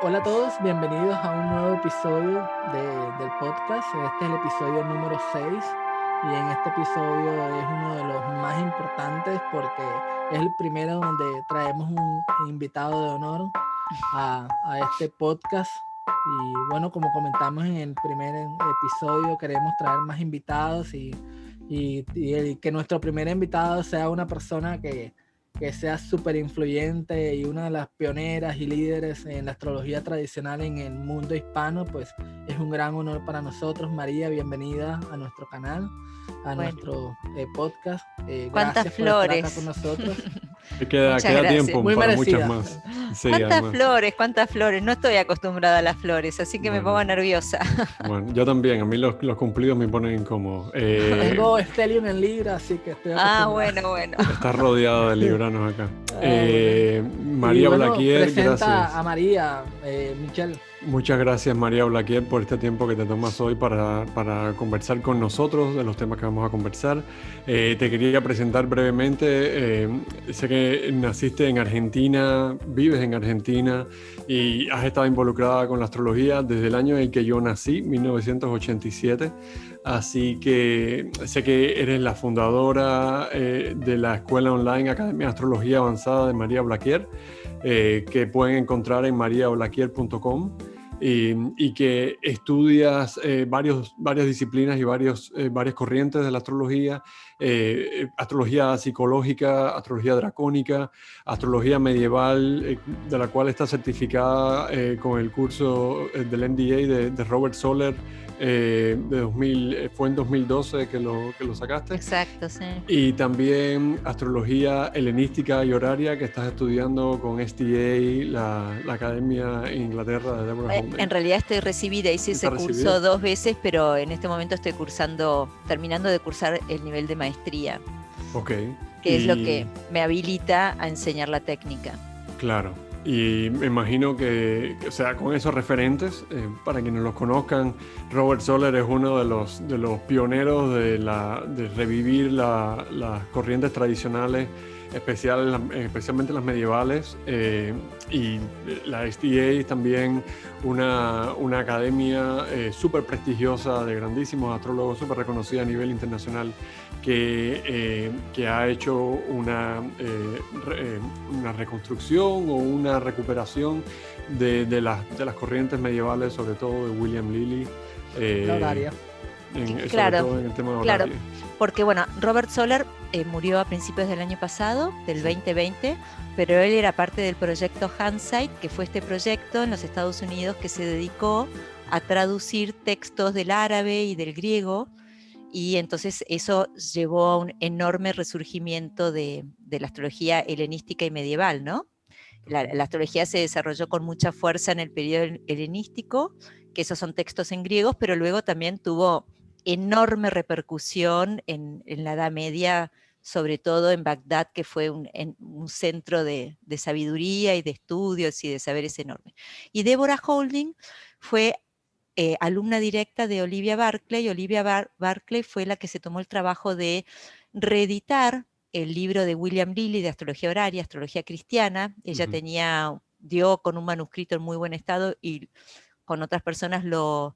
Hola a todos, bienvenidos a un nuevo episodio del podcast. Este es el episodio número 6 y en este episodio es uno de los más importantes porque es el primero donde traemos un invitado de honor a este podcast. Y bueno, como comentamos en el primer episodio, queremos traer más invitados y que nuestro primer invitado sea una persona que sea súper influyente y una de las pioneras y líderes en la astrología tradicional en el mundo hispano, pues es un gran honor para nosotros. María, bienvenida a nuestro canal, a Bueno, nuestro podcast. cuántas Gracias por estar acá con flores. nosotros. Muchas Queda gracias. tiempo Muy para muchas merecida. más. Sí, Cuántas además. flores, cuántas flores. No estoy acostumbrada a las flores, así que me Bueno. pongo nerviosa. Bueno, yo también. A mí los cumplidos me ponen incómodo. Tengo Stellium en Libra, así que estoy acostumbrado. Bueno. Estás rodeado de libranos acá. Bueno. María Y bueno, Blaquier, presenta gracias. a María, Michelle. Muchas gracias, María Blaquier, por este tiempo que te tomas hoy para conversar con nosotros de los temas que vamos a conversar. Te quería presentar brevemente. Sé que naciste en Argentina, vives en Argentina y has estado involucrada con la astrología desde el año en el que yo nací, 1987. Así que sé que eres la fundadora de la escuela online Academia de Astrología Avanzada de María Blaquier, que pueden encontrar en mariablaquier.com. Y que estudias varias disciplinas y varias corrientes de la astrología, astrología psicológica, astrología dracónica, astrología medieval, de la cual está certificada con el curso del MDA de Robert Soler, fue en 2012 que lo sacaste. Exacto, sí. Y también astrología helenística y horaria que estás estudiando con STA, la Academia en Inglaterra de Deborah Holden. En realidad estoy recibida, hice ese curso 2 veces, pero en este momento estoy terminando de cursar el nivel de maestría. Ok. Que es lo que me habilita a enseñar la técnica. Claro. Y me imagino que o sea, con esos referentes, para quienes los conozcan, Robert Soler es uno de los pioneros de revivir las corrientes tradicionales, especialmente las medievales, y la STA es también una academia súper prestigiosa de grandísimos astrólogos, súper reconocida a nivel internacional, que ha hecho una reconstrucción o una recuperación de las corrientes medievales, sobre todo de William Lilly. La horaria. Claro, sobre todo en el tema de horario. Claro, porque bueno, Robert Soler murió a principios del año pasado, del 2020, pero él era parte del proyecto Handsight, que fue este proyecto en los Estados Unidos que se dedicó a traducir textos del árabe y del griego, y entonces eso llevó a un enorme resurgimiento de la astrología helenística y medieval, ¿no? La astrología se desarrolló con mucha fuerza en el periodo helenístico, que esos son textos en griegos, pero luego también tuvo enorme repercusión en la Edad Media, sobre todo en Bagdad, que fue un centro de sabiduría y de estudios y de saberes enorme. Y Deborah Holden fue alumna directa de Olivia Barclay. Olivia Barclay fue la que se tomó el trabajo de reeditar el libro de William Lilly de astrología horaria, astrología cristiana. Ella dio con un manuscrito en muy buen estado y con otras personas lo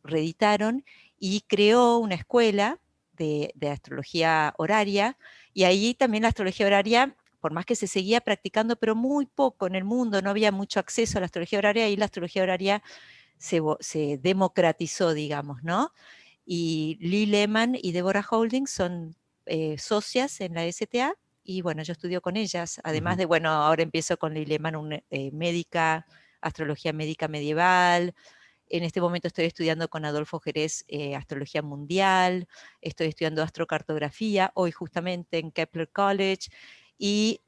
reeditaron y creó una escuela de astrología horaria, y ahí también la astrología horaria, por más que se seguía practicando, pero muy poco en el mundo, no había mucho acceso a la astrología horaria, y la astrología horaria se democratizó, digamos, ¿no? Y Lee Lehman y Deborah Holden son socias en la STA, y bueno, yo estudio con ellas, además de, bueno, ahora empiezo con Lee Lehman, astrología médica medieval. En este momento estoy estudiando con Adolfo Jerez astrología mundial, estoy estudiando astrocartografía, hoy justamente en Kepler College, y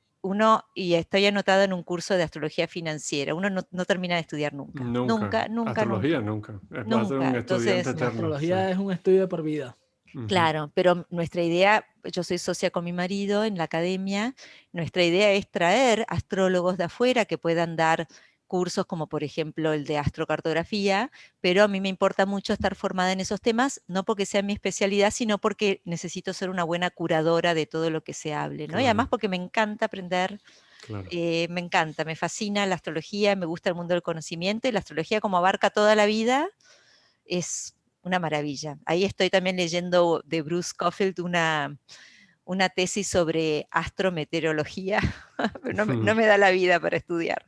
estoy anotada en un curso de astrología financiera. Uno no termina de estudiar nunca. Nunca. Astrología nunca. Va a ser un estudiante Entonces, La eterno. astrología es un estudio de por vida. Claro, pero nuestra idea, yo soy socia con mi marido en la academia, nuestra idea es traer astrólogos de afuera que puedan dar cursos como por ejemplo el de astrocartografía, pero a mí me importa mucho estar formada en esos temas, no porque sea mi especialidad, sino porque necesito ser una buena curadora de todo lo que se hable, ¿no? Claro. Y además porque me encanta aprender Claro. Me encanta, me fascina la astrología, me gusta el mundo del conocimiento, y la astrología, como abarca toda la vida, es una maravilla. Ahí estoy también leyendo de Bruce Scofield una tesis sobre astrometeorología, pero no me da la vida para estudiar.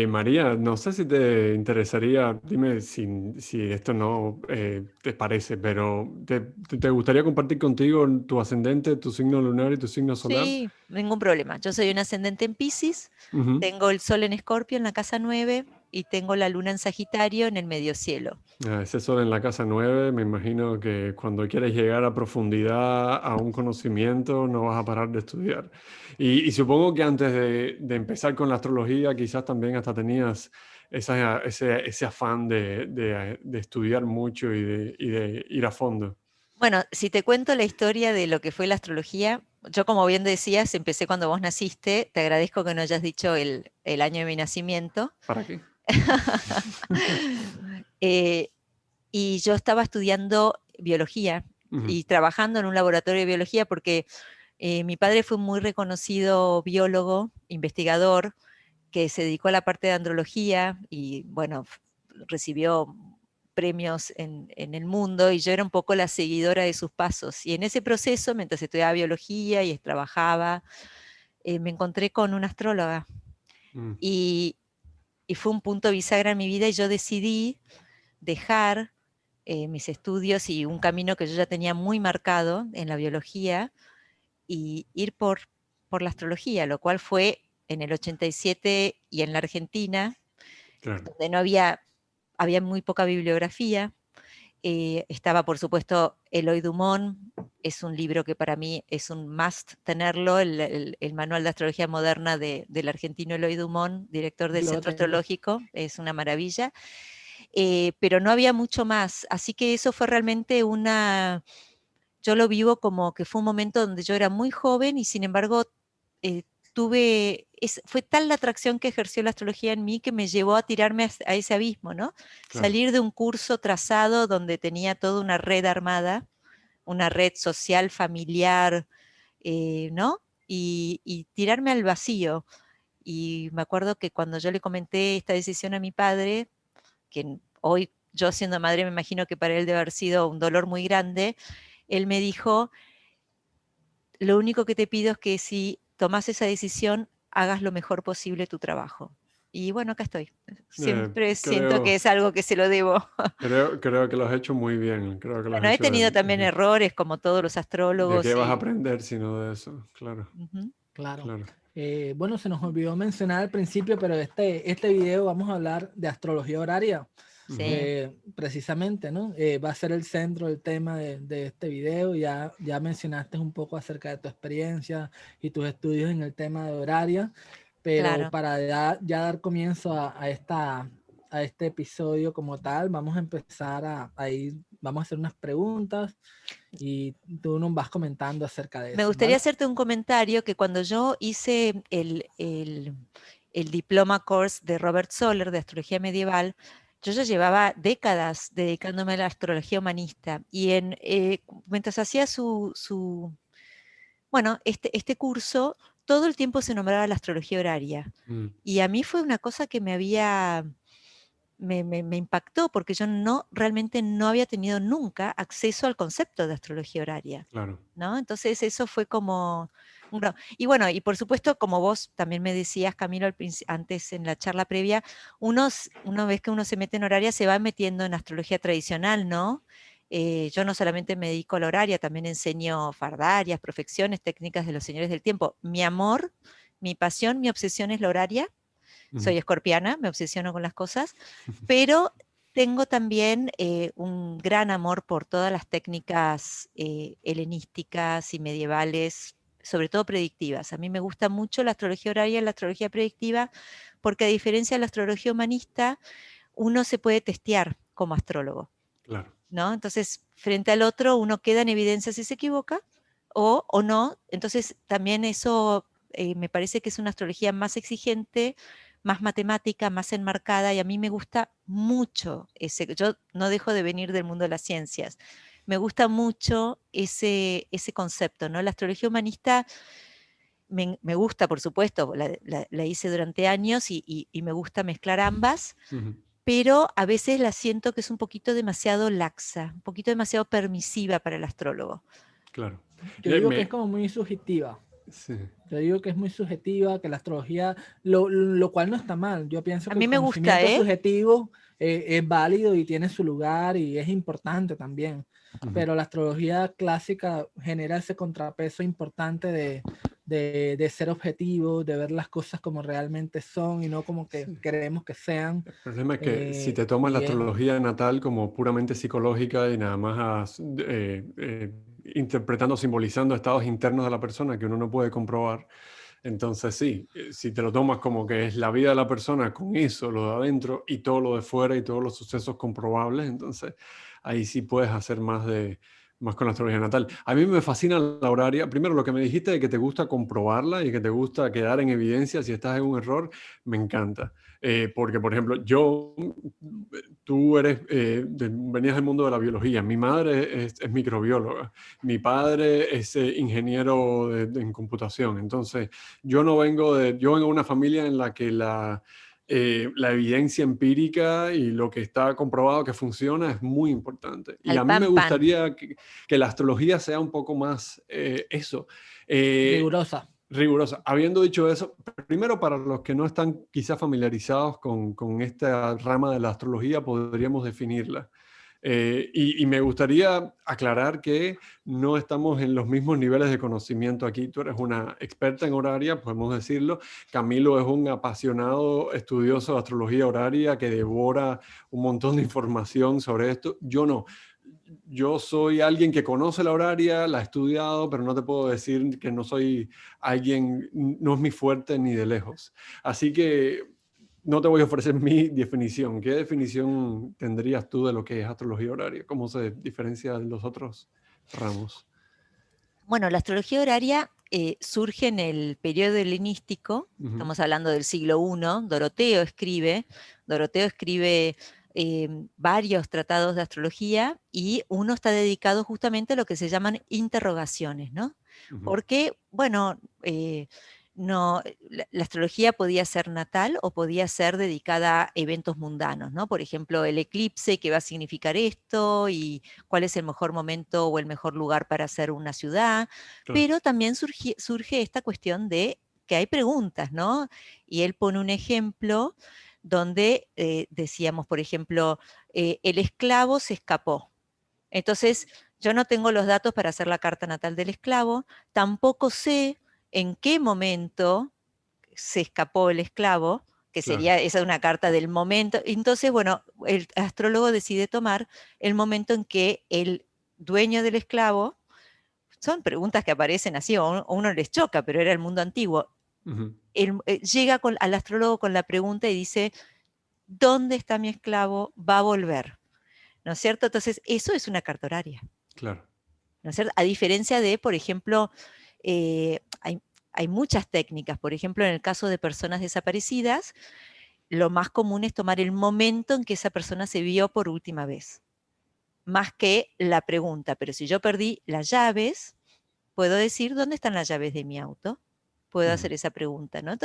María, no sé si te interesaría, dime si esto no te parece, pero ¿te gustaría compartir contigo tu ascendente, tu signo lunar y tu signo solar? Sí, ningún problema. Yo soy un ascendente en Piscis, Ujú. tengo el Sol en Escorpio en la casa 9 y tengo la Luna en Sagitario en el medio cielo. Ese sol en la casa 9, me imagino que cuando quieres llegar a profundidad, a un conocimiento, no vas a parar de estudiar. Y supongo que antes de empezar con la astrología, quizás también hasta tenías ese afán de estudiar mucho y de ir a fondo. Bueno, si te cuento la historia de lo que fue la astrología, yo, como bien decías, empecé cuando vos naciste. Te agradezco que no hayas dicho el año de mi nacimiento. ¿Para qué? Eh, y yo estaba estudiando biología Ujú. y trabajando en un laboratorio de biología porque mi padre fue un muy reconocido biólogo, investigador, que se dedicó a la parte de andrología y, bueno, recibió premios en el mundo, y yo era un poco la seguidora de sus pasos. Y en ese proceso, mientras estudiaba biología y trabajaba, me encontré con una astróloga, Mm. y, y fue un punto bisagra en mi vida, y yo decidí dejar mis estudios y un camino que yo ya tenía muy marcado en la biología, y ir por la astrología, lo cual fue en el 87 y en la Argentina, Claro. donde había muy poca bibliografía. Estaba, por supuesto, Eloy Dumont, es un libro que para mí es un must tenerlo, el Manual de Astrología Moderna del argentino Eloy Dumont, director del Yo lo Centro tengo. Astrológico, es una maravilla. Pero no había mucho más, así que eso fue realmente yo lo vivo como que fue un momento donde yo era muy joven, y sin embargo eh, fue tal la atracción que ejerció la astrología en mí, que me llevó a tirarme a ese abismo, ¿no? Claro. Salir de un curso trazado donde tenía toda una red armada, una red social, familiar, ¿no? Y tirarme al vacío. Y me acuerdo que cuando yo le comenté esta decisión a mi padre, que hoy yo, siendo madre, me imagino que para él debe haber sido un dolor muy grande, él me dijo: lo único que te pido es que, si tomas esa decisión, hagas lo mejor posible tu trabajo. Y bueno, acá estoy. Eh, Siempre siento que creo, es algo que se lo debo. creo que lo has hecho muy bien. Creo que lo has Bueno, he hecho. tenido también errores, como todos los ¿De qué astrólogos. vas a aprender sino de eso? Claro, Ujú. Claro. claro. Bueno, se nos olvidó mencionar al principio, pero este video vamos a hablar de astrología horaria, Ujú. Sí. precisamente, ¿no? Va a ser el centro del tema de este video. Ya mencionaste un poco acerca de tu experiencia y tus estudios en el tema de horaria, pero Claro. para ya dar comienzo a este episodio como tal, vamos a empezar vamos a hacer unas preguntas y tú nos vas comentando acerca de Me eso, gustaría ¿vale? hacerte un comentario, que cuando yo hice el diploma course de Robert Soler de astrología medieval, yo ya llevaba décadas dedicándome a la astrología humanista, y mientras hacía bueno, este curso, todo el tiempo se nombraba la astrología horaria. Mm, Y a mí fue una cosa que me impactó, porque yo realmente no había tenido nunca acceso al concepto de astrología horaria, claro. ¿no? Entonces eso fue como y bueno, y por supuesto, como vos también me decías, Camilo, antes en la charla previa, una vez que uno se mete en horaria, se va metiendo en astrología tradicional, ¿no? Yo no solamente me dedico a la horaria, también enseño fardarias, profecciones, técnicas de los señores del tiempo. Mi amor, mi pasión, mi obsesión es la horaria. Ujú. Soy escorpiana, me obsesiono con las cosas, pero tengo también un gran amor por todas las técnicas helenísticas y medievales, sobre todo predictivas. A mí me gusta mucho la astrología horaria y la astrología predictiva, porque, a diferencia de la astrología humanista, uno se puede testear como astrólogo, Claro, ¿no? Entonces, frente al otro, uno queda en evidencia si se equivoca o no. Entonces, también eso me parece que es una astrología más exigente, más matemática, más enmarcada, y a mí me gusta mucho yo no dejo de venir del mundo de las ciencias. Me gusta mucho ese concepto, ¿no? La astrología humanista me gusta, por supuesto, la hice durante años y me gusta mezclar ambas, pero a veces la siento que es un poquito demasiado laxa, un poquito demasiado permisiva para el astrólogo. Claro. Yo digo que es como muy subjetiva. Sí. Yo digo que es muy subjetiva, que la astrología, lo cual no está mal. Yo pienso A que mí el me gusta, conocimiento subjetivo es válido y tiene su lugar y es importante también. Pero la astrología clásica genera ese contrapeso importante de ser objetivo, de ver las cosas como realmente son y no como que queremos que sean. El problema es que si te tomas la astrología natal como puramente psicológica y nada más interpretando, simbolizando estados internos de la persona que uno no puede comprobar, entonces sí, si te lo tomas como que es la vida de la persona con eso, lo de adentro y todo lo de fuera y todos los sucesos comprobables, entonces ahí sí puedes hacer más con la astrología natal. A mí me fascina la horaria. Primero, lo que me dijiste de que te gusta comprobarla y que te gusta quedar en evidencia si estás en un error, me encanta. Porque, por ejemplo, tú venías del mundo de la biología. Mi madre es microbióloga. Mi padre es ingeniero en computación. Entonces, yo vengo de una familia en la que la evidencia empírica y lo que está comprobado que funciona es muy importante. Y Al a mí me pan pan. gustaría que la astrología sea un poco más eso. Rigurosa. Rigurosa. Habiendo dicho eso, primero para los que no están quizás familiarizados con esta rama de la astrología, podríamos definirla. Y me gustaría aclarar que no estamos en los mismos niveles de conocimiento aquí. Tú eres una experta en horaria, podemos decirlo. Camilo es un apasionado estudioso de astrología horaria que devora un montón de información sobre esto. Yo no. Yo soy alguien que conoce la horaria, la he estudiado, pero no te puedo decir que no soy alguien, no es mi fuerte ni de lejos. Así que no te voy a ofrecer mi definición. ¿Qué definición tendrías tú de lo que es astrología horaria? ¿Cómo se diferencia de los otros ramos? Bueno, la astrología horaria surge en el periodo helenístico, estamos hablando del siglo I, Doroteo escribe varios tratados de astrología y uno está dedicado justamente a lo que se llaman interrogaciones, ¿no? Porque, bueno, no, la astrología podía ser natal o podía ser dedicada a eventos mundanos, ¿no? Por ejemplo, el eclipse, ¿qué va a significar esto? Y cuál es el mejor momento o el mejor lugar para hacer una ciudad. Claro. Pero también surge esta cuestión de que hay preguntas, ¿no? Y él pone un ejemplo donde decíamos, por ejemplo, el esclavo se escapó. Entonces, yo no tengo los datos para hacer la carta natal del esclavo, tampoco sé en qué momento se escapó el esclavo, que sería esa una carta del momento. Entonces, bueno, el astrólogo decide tomar el momento en que el dueño del esclavo, son preguntas que aparecen así, o a uno les choca, pero era el mundo antiguo. Llega al astrólogo con la pregunta y dice, ¿dónde está mi esclavo? Va a volver. ¿No es cierto? Entonces, eso es una carta horaria. Claro. ¿No es cierto? A diferencia de, por ejemplo, hay muchas técnicas. Por ejemplo, en el caso de personas desaparecidas, lo más común es tomar el momento en que esa persona se vio por última vez, más que la pregunta. Pero si yo perdí las llaves, puedo decir, ¿dónde están las llaves de mi auto? Puedo hacer esa pregunta, ¿no?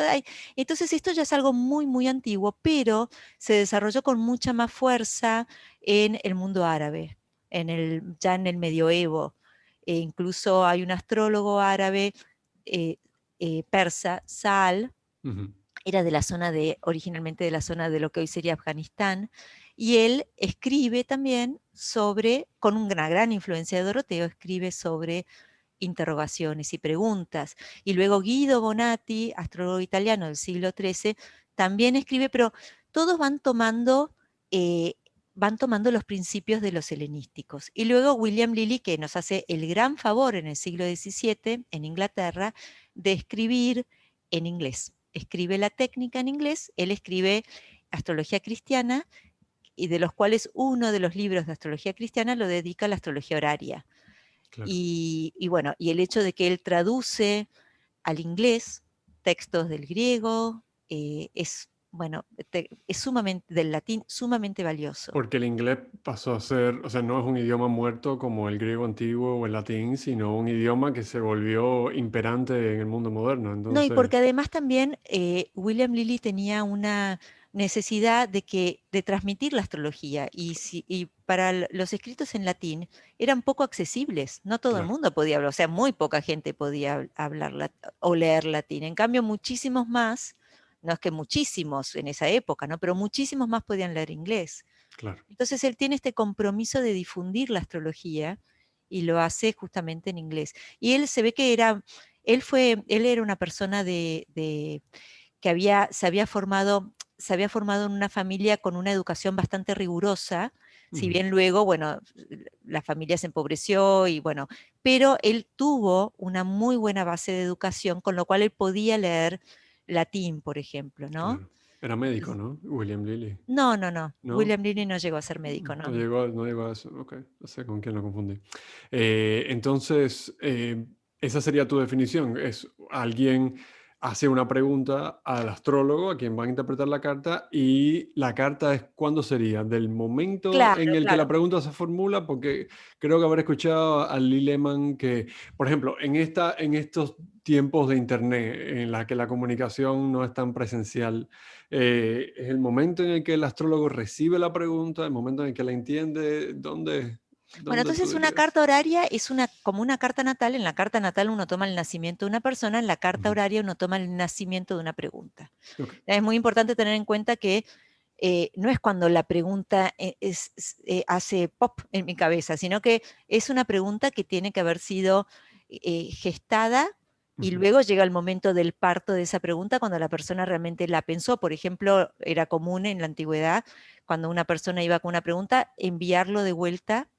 Entonces, esto ya es algo muy, muy antiguo, pero se desarrolló con mucha más fuerza en el mundo árabe, ya en el medioevo. Incluso hay un astrólogo árabe persa, Saal, era originalmente de la zona de lo que hoy sería Afganistán, y él escribe también con una gran influencia de Doroteo, escribe sobre interrogaciones y preguntas. Y luego Guido Bonatti, astrólogo italiano del siglo XIII, también escribe, pero todos van tomando los principios de los helenísticos. Y luego William Lilly, que nos hace el gran favor en el siglo XVII, en Inglaterra, de escribir en inglés. Escribe la técnica en inglés, él escribe astrología cristiana, y de los cuales uno de los libros de astrología cristiana lo dedica a la astrología horaria. Claro. Y bueno, y el hecho de que él traduce al inglés textos del griego es bueno, es sumamente, del latín sumamente valioso. Porque el inglés pasó a ser, o sea, no es un idioma muerto como el griego antiguo o el latín, sino un idioma que se volvió imperante en el mundo moderno. No, y Entonces, porque además también William Lilly tenía una necesidad de transmitir la astrología y para los escritos en latín eran poco accesibles, no todo el claro, mundo podía hablar, o sea, muy poca gente podía hablar o leer latín. En cambio, muchísimos más, no es que muchísimos en esa época, ¿no? Pero muchísimos más podían leer inglés. claro. Entonces él tiene este compromiso de difundir la astrología y lo hace justamente en inglés. Y él se ve que él era una persona que se había formado en una familia con una educación bastante rigurosa, si Ujú, bien luego, bueno, la familia se empobreció y bueno, pero él tuvo una muy buena base de educación, con lo cual él podía leer latín, por ejemplo, ¿no? claro. Era médico, ¿no? William Lilly, No, no, no. ¿no? William Lilly no llegó a ser médico, No no. llegó, no llegó a eso. Ok, no sé con quién lo confundí. Entonces, esa sería tu definición. Es alguien hace una pregunta al astrólogo, a quien va a interpretar la carta, y la carta es ¿cuándo sería? Del momento Claro, en el que claro. la pregunta se formula, porque creo que haber escuchado a Lee Lehman que, por ejemplo, en estos tiempos de internet en la que la comunicación no es tan presencial, es el momento en el que el astrólogo recibe la pregunta, el momento en el que la entiende, Bueno, ¿dónde tú entonces una dirías? carta horaria es como una carta natal. En la carta natal uno toma el nacimiento de una persona, en la carta Ujú. horaria uno toma el nacimiento de una pregunta. Ok, Es muy importante tener en cuenta que no es cuando la pregunta hace pop en mi cabeza, sino que es una pregunta que tiene que haber sido gestada y ujú, luego llega el momento del parto de esa pregunta cuando la persona realmente la pensó. Por ejemplo, era común en la antigüedad, cuando una persona iba con una pregunta, enviarlo de vuelta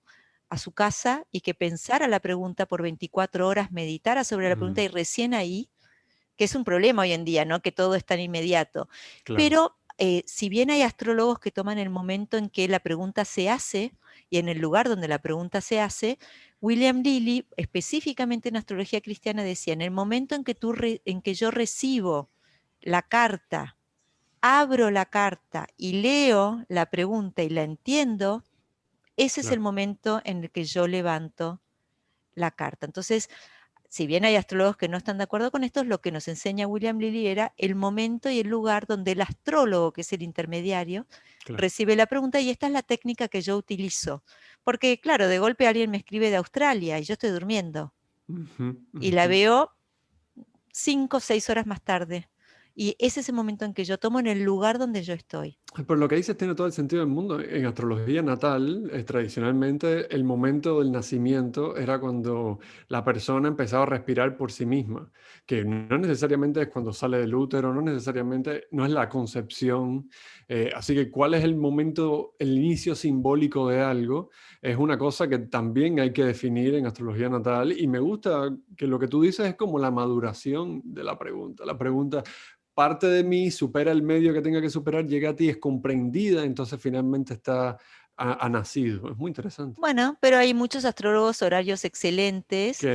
a su casa y que pensara la pregunta por 24 horas, meditara sobre la pregunta mm, y recién ahí, que es un problema hoy en día, ¿no? Que todo es tan inmediato. claro, Pero si bien hay astrólogos que toman el momento en que la pregunta se hace y en el lugar donde la pregunta se hace, William Lilly, específicamente en astrología cristiana, decía, en el momento en que, en que yo recibo la carta, abro la carta y leo la pregunta y la entiendo, ese es el claro. momento en el que yo levanto la carta. Entonces, si bien hay astrólogos que no están de acuerdo con esto, lo que nos enseña William Lilly era el momento y el lugar donde el astrólogo, que es el intermediario, Claro. recibe la pregunta y esta es la técnica que yo utilizo. Porque, claro, de golpe alguien me escribe de Australia y yo estoy durmiendo Ujú, y la ujú. veo 5 o 6 horas más tarde. Y ese es el momento en que yo tomo en el lugar donde yo estoy. Pero lo que dices tiene todo el sentido del mundo. En astrología natal, tradicionalmente, el momento del nacimiento era cuando la persona empezaba a respirar por sí misma, que no necesariamente es cuando sale del útero, no necesariamente, no es la concepción. Así que cuál es el momento, el inicio simbólico de algo, es una cosa que también hay que definir en astrología natal. Y me gusta que lo que tú dices es como la maduración de la pregunta. La pregunta, parte de mí supera el medio que tenga que superar, llega a ti, es comprendida, entonces finalmente ha nacido. Es muy interesante. Bueno, pero hay muchos astrólogos horarios excelentes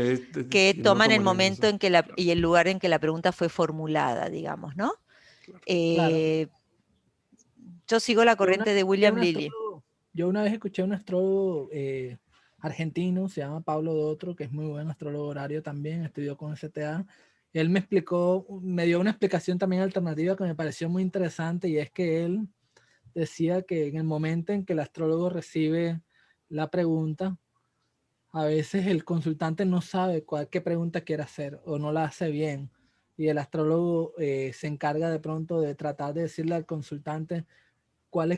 que Que no toman el tomarían momento eso. en que Claro, y el lugar en que la pregunta fue formulada, digamos, ¿no? claro. Claro. Eh, yo sigo la Yo una corriente vez de escuché a William un Lilly. astrólogo, yo una vez escuché a un astrólogo argentino, se llama Pablo Dotro, que es muy buen astrólogo horario también, estudió con STA. Él me explicó, me dio una explicación también alternativa que me pareció muy interesante y es que él decía que en el momento en que el astrólogo recibe la pregunta, a veces el consultante no sabe qué pregunta quiere hacer o no la hace bien. Y el astrólogo se encarga de pronto de tratar de decirle al consultante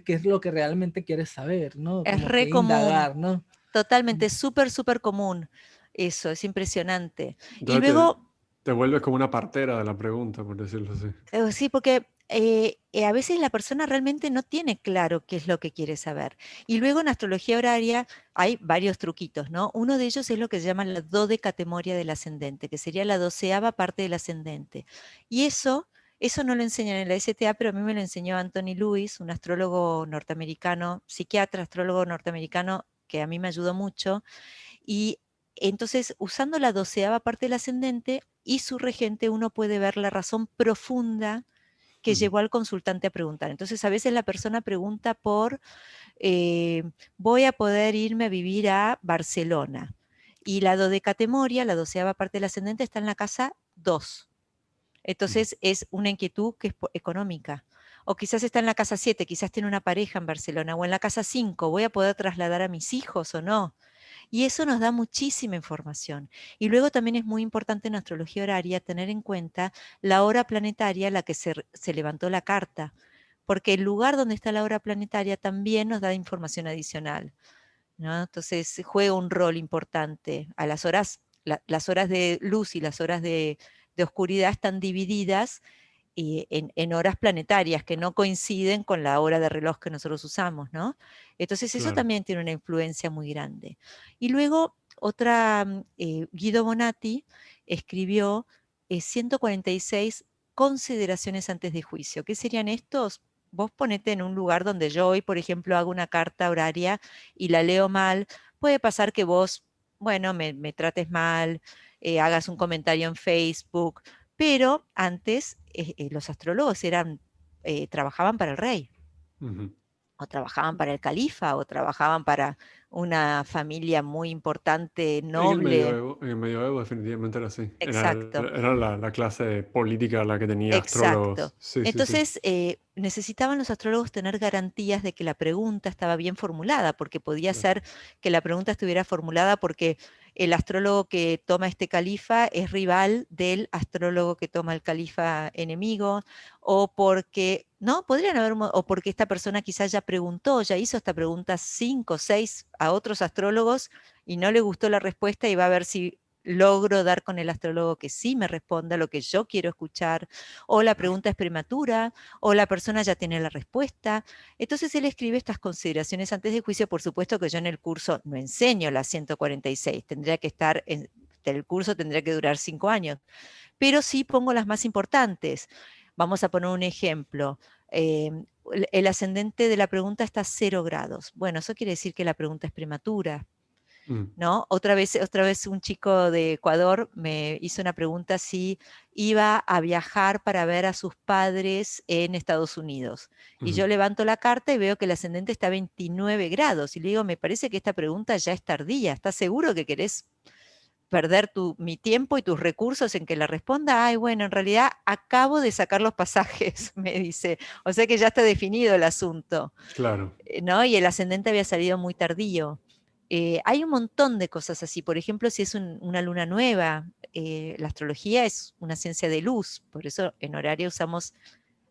qué es lo que realmente quieres saber, ¿no? Es Como re que común, indagar, ¿no? totalmente, súper, súper común. Eso, es impresionante. Y Entonces luego, te vuelves como una partera de la pregunta, por decirlo así. sí, porque a veces la persona realmente no tiene claro qué es lo que quiere saber. Y luego en astrología horaria hay varios truquitos, ¿no? Uno de ellos es lo que se llama la dodecatemoria del ascendente, que sería la 12ª parte del ascendente. Y eso no lo enseñan en la STA, pero a mí me lo enseñó Anthony Lewis, un astrólogo norteamericano, psiquiatra, astrólogo norteamericano, que a mí me ayudó mucho. Y entonces, usando la 12ª parte del ascendente y su regente, uno puede ver la razón profunda que llevó al consultante a preguntar. Entonces, a veces la persona pregunta por, voy a poder irme a vivir a Barcelona. Y la dodecatemoria, la 12ª parte del ascendente, está en la casa 2. Entonces, es una inquietud que es económica. O quizás está en la casa 7, quizás tiene una pareja en Barcelona. O en la casa 5, voy a poder trasladar a mis hijos o no. Y eso nos da muchísima información. Y luego también es muy importante en astrología horaria tener en cuenta la hora planetaria a la que se levantó la carta, porque el lugar donde está la hora planetaria también nos da información adicional, ¿no? Entonces juega un rol importante. A las horas, las horas de luz y las horas de oscuridad están divididas en horas planetarias que no coinciden con la hora de reloj que nosotros usamos, ¿no? Entonces eso Claro. también tiene una influencia muy grande. Y luego Guido Bonatti escribió 146 consideraciones antes de juicio. ¿Qué serían estos? Vos ponete en un lugar donde yo hoy, por ejemplo, hago una carta horaria y la leo mal. Puede pasar que vos, bueno, me trates mal, hagas un comentario en Facebook, pero antes los astrólogos trabajaban para el rey, Ujú. o trabajaban para el califa, o trabajaban para una familia muy importante, noble. En el medioevo definitivamente era así. Exacto. Era la clase política la que tenía Exacto. astrólogos. Sí, sí, sí. Entonces, necesitaban los astrólogos tener garantías de que la pregunta estaba bien formulada, porque podía Claro. ser que la pregunta estuviera formulada porque el astrólogo que toma este califa es rival del astrólogo que toma el califa enemigo, o porque, ¿no? Podrían haber, o porque esta persona quizás ya preguntó, ya hizo esta pregunta 5 o 6 a otros astrólogos y no le gustó la respuesta y va a ver si logro dar con el astrólogo que sí me responda lo que yo quiero escuchar, o la pregunta es prematura, o la persona ya tiene la respuesta. Entonces él escribe estas consideraciones antes de juicio. Por supuesto que yo en el curso no enseño las 146, tendría que estar, el curso tendría que durar 5 años, pero sí pongo las más importantes. Vamos a poner un ejemplo. El ascendente de la pregunta está a 0 grados. Bueno, eso quiere decir que la pregunta es prematura, Mm, ¿no? Otra vez un chico de Ecuador me hizo una pregunta si iba a viajar para ver a sus padres en Estados Unidos. Y ujú. yo levanto la carta y veo que el ascendente está a 29 grados. Y le digo, me parece que esta pregunta ya es tardía. ¿Estás seguro que querés perder mi tiempo y tus recursos en que la responda? Ay, bueno, en realidad acabo de sacar los pasajes, me dice. O sea que ya está definido el asunto, Claro. ¿no? Y el ascendente había salido muy tardío. Hay un montón de cosas así. Por ejemplo, si es una luna nueva, la astrología es una ciencia de luz, por eso en horario usamos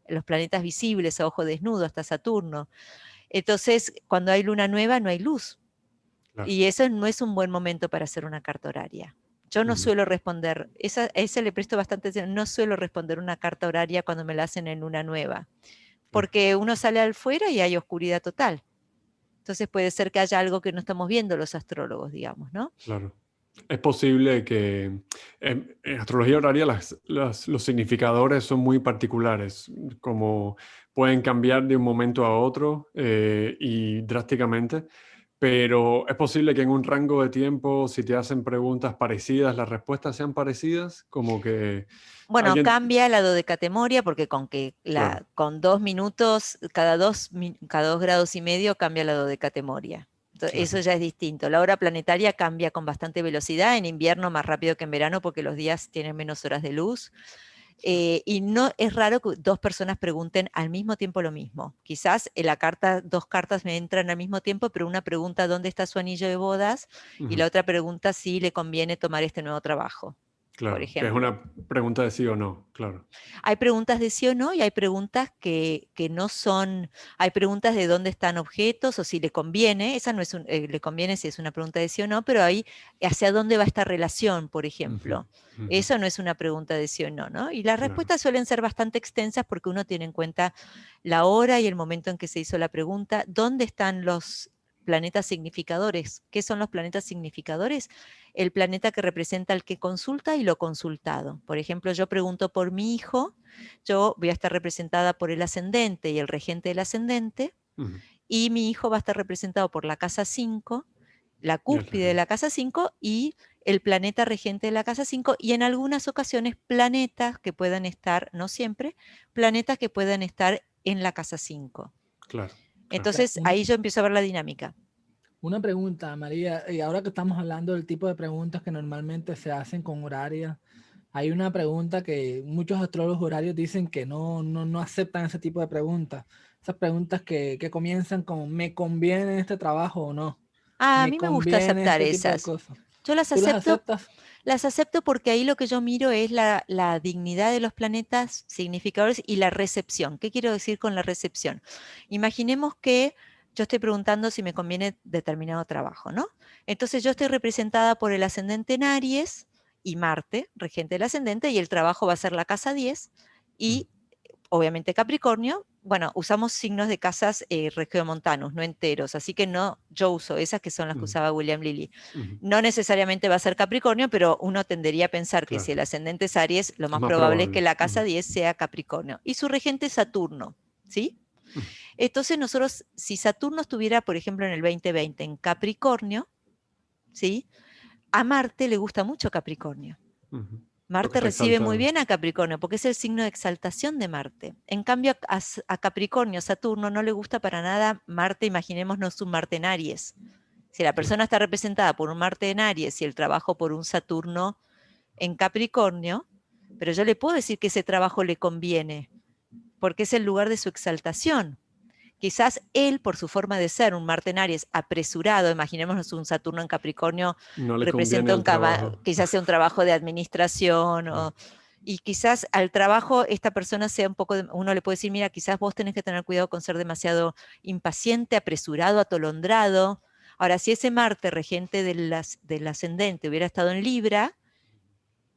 los planetas visibles a ojo desnudo, hasta Saturno. Entonces, cuando hay luna nueva, no hay luz. Claro. Y eso no es un buen momento para hacer una carta horaria. Yo no Ujú. suelo responder, a esa le presto bastante atención, no suelo responder una carta horaria cuando me la hacen en luna nueva, Claro. porque uno sale al fuera y hay oscuridad total. Entonces puede ser que haya algo que no estamos viendo los astrólogos, digamos, ¿no? Claro. Es posible que en astrología horaria los significadores son muy particulares, como pueden cambiar de un momento a otro y drásticamente, pero es posible que en un rango de tiempo, si te hacen preguntas parecidas, las respuestas sean parecidas, como que Bueno, alguien, cambia la dodecatemoria porque claro, con 2 minutos, cada 2,5 grados cambia la dodecatemoria. Eso claro, ya es distinto. La hora planetaria cambia con bastante velocidad, en invierno más rápido que en verano porque los días tienen menos horas de luz. Y no es raro que 2 personas pregunten al mismo tiempo lo mismo. Quizás en la carta, 2 cartas me entran al mismo tiempo, pero una pregunta dónde está su anillo de bodas y ujú, la otra pregunta si le conviene tomar este nuevo trabajo, por claro, que es ejemplo. una pregunta de sí o no, claro, Hay preguntas de sí o no y hay preguntas que no son, hay preguntas de dónde están objetos o si le conviene, esa no es le conviene si es una pregunta de sí o no, pero hay hacia dónde va esta relación, por ujú, ejemplo. ujú, Eso no es una pregunta de sí o no, ¿no? Y las claro, respuestas suelen ser bastante extensas porque uno tiene en cuenta la hora y el momento en que se hizo la pregunta, dónde están los planetas significadores. ¿Qué son los planetas significadores? El planeta que representa al que consulta y lo consultado. Por ejemplo, yo pregunto por mi hijo, yo voy a estar representada por el ascendente y el regente del ascendente, ujú, y mi hijo va a estar representado por la casa 5, la y el cúspide de regente, la casa 5 y el planeta regente de la casa 5 y en algunas ocasiones planetas que puedan estar, no siempre, planetas que puedan estar en la casa 5. Claro. Entonces ahí yo empiezo a ver la dinámica. Una pregunta, María, y ahora que estamos hablando del tipo de preguntas que normalmente se hacen con horarios, hay una pregunta que muchos astrólogos horarios dicen que no aceptan ese tipo de preguntas. Esas preguntas que comienzan con ¿me conviene este trabajo o no? A ¿Me mí me gusta conviene aceptar este tipo de esas. cosas? Yo las ¿Tú las acepto. aceptas? Las acepto porque ahí lo que yo miro es la dignidad de los planetas significadores y la recepción. ¿Qué quiero decir con la recepción? Imaginemos que yo estoy preguntando si me conviene determinado trabajo, ¿no? Entonces yo estoy representada por el ascendente en Aries y Marte, regente del ascendente, y el trabajo va a ser la casa 10 y obviamente Capricornio. Bueno, usamos signos de casas regiomontanos, no enteros, así que no, yo uso esas que son las que usaba William Lilly. No necesariamente va a ser Capricornio, pero uno tendería a pensar que si el ascendente es Aries, lo más probable es que la casa 10 sea Capricornio. Y su regente es Saturno, ¿sí? Entonces nosotros, si Saturno estuviera, por ejemplo, en el 2020 en Capricornio, ¿sí? A Marte le gusta mucho Capricornio. Marte recibe muy bien a Capricornio porque es el signo de exaltación de Marte. En cambio, a Capricornio, Saturno, no le gusta para nada Marte, imaginémonos un Marte en Aries. Si la persona está representada por un Marte en Aries y el trabajo por un Saturno en Capricornio, pero yo le puedo decir que ese trabajo le conviene, porque es el lugar de su exaltación. Quizás él, por su forma de ser, un Marte en Aries apresurado, imaginémonos un Saturno en Capricornio, no le representa quizás sea un trabajo de administración, y quizás al trabajo esta persona sea un poco, uno le puede decir, mira, quizás vos tenés que tener cuidado con ser demasiado impaciente, apresurado, atolondrado. Ahora, si ese Marte regente del ascendente hubiera estado en Libra,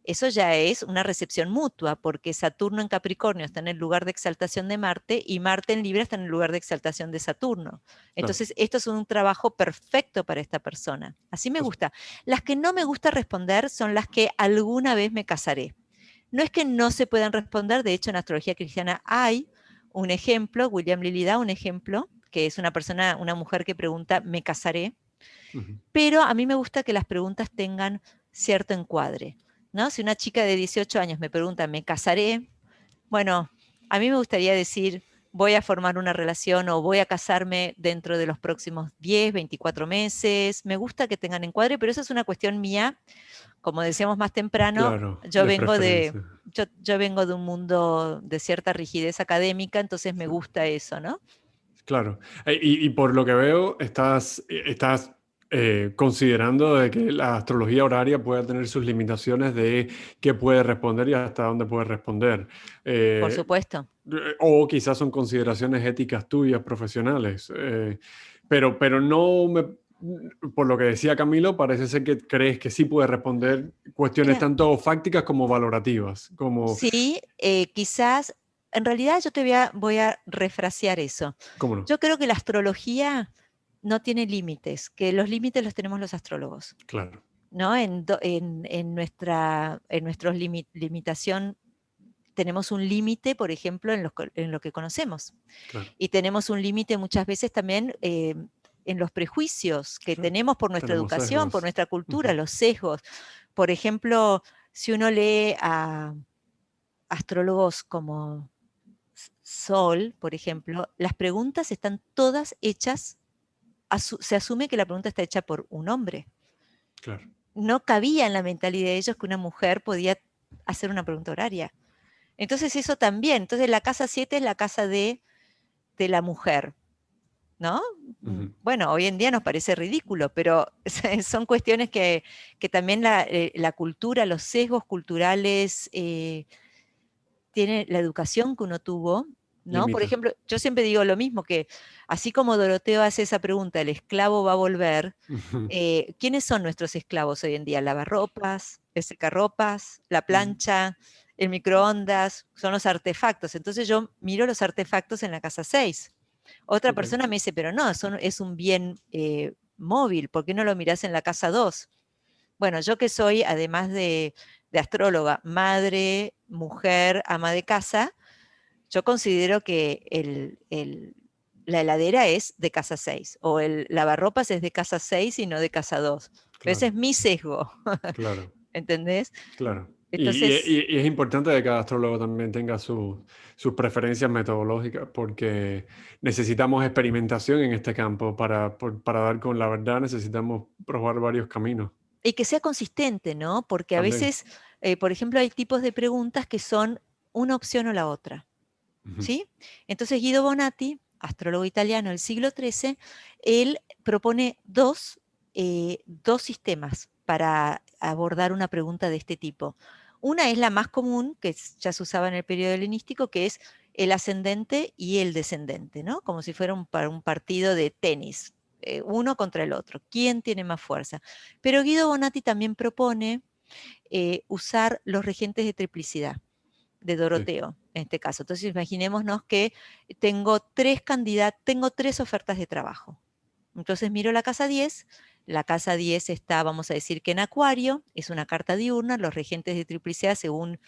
eso ya es una recepción mutua, porque Saturno en Capricornio está en el lugar de exaltación de Marte y Marte en Libra está en el lugar de exaltación de Saturno. Entonces, esto es un trabajo perfecto para esta persona. Así me gusta. Las que no me gusta responder son las que alguna vez me casaré. No es que no se puedan responder, de hecho en astrología cristiana hay un ejemplo, William Lilly da un ejemplo, que es una persona, una mujer que pregunta, ¿me casaré? Pero a mí me gusta que las preguntas tengan cierto encuadre, ¿no? Si una chica de 18 años me pregunta, ¿me casaré? Bueno, a mí me gustaría decir, voy a formar una relación o voy a casarme dentro de los próximos 10, 24 meses. Me gusta que tengan encuadre, pero eso es una cuestión mía. Como decíamos más temprano, yo vengo de un mundo de cierta rigidez académica, entonces me gusta eso, ¿no? Claro. Y por lo que veo, estás considerando de que la astrología horaria puede tener sus limitaciones de qué puede responder y hasta dónde puede responder. Por supuesto. O quizás son consideraciones éticas tuyas, profesionales. Pero no por lo que decía Camilo, parece ser que crees que sí puede responder cuestiones tanto fácticas como valorativas. Sí, quizás, en realidad yo voy a refrasear eso. ¿Cómo no? Yo creo que la astrología no tiene límites, que los límites los tenemos los astrólogos. Claro. ¿No? En nuestra limitación tenemos un límite, por ejemplo, en lo que conocemos. Claro. Y tenemos un límite muchas veces también en los prejuicios que tenemos por nuestra educación, por nuestra cultura, los sesgos. Por ejemplo, si uno lee a astrólogos como Sol, por ejemplo, las preguntas están todas hechas, se asume que la pregunta está hecha por un hombre. Claro. No cabía en la mentalidad de ellos que una mujer podía hacer una pregunta horaria. Entonces eso también, entonces la casa 7 es la casa de la mujer, ¿no? Bueno, hoy en día nos parece ridículo, pero son cuestiones que también la cultura, los sesgos culturales, tiene la educación que uno tuvo, ¿no? Por ejemplo, yo siempre digo lo mismo, que así como Doroteo hace esa pregunta, ¿el esclavo va a volver? ¿Quiénes son nuestros esclavos hoy en día? Lavarropas, el secarropas, la plancha, el microondas, son los artefactos. Entonces yo miro los artefactos en la casa 6. Otra persona me dice, pero no, es un bien móvil, ¿por qué no lo mirás en la casa 2? Bueno, yo que soy, además de astróloga, madre, mujer, ama de casa, yo considero que la heladera es de casa 6, o el lavarropas es de casa 6 y no de casa 2. Pero ese claro, es mi sesgo, claro. ¿entendés? Claro. Entonces, Y es importante que cada astrólogo también tenga sus preferencias metodológicas, porque necesitamos experimentación en este campo para dar con la verdad, necesitamos probar varios caminos y que sea consistente, ¿no? Porque a también. veces, por ejemplo, hay tipos de preguntas que son una opción o la otra, Ujú. ¿sí? Entonces Guido Bonatti, astrólogo italiano del siglo XIII, él propone dos sistemas para abordar una pregunta de este tipo. Una es la más común, que ya se usaba en el periodo helenístico, que es el ascendente y el descendente, ¿no? Como si fuera un partido de tenis, uno contra el otro. ¿Quién tiene más fuerza? Pero Guido Bonatti también propone usar los regentes de triplicidad de Sí, Doroteo, en este caso. Entonces, imaginémonos que tengo tengo tres ofertas de trabajo. Entonces miro la casa 10 está, vamos a decir que en Acuario, es una carta diurna, los regentes de triplicidad según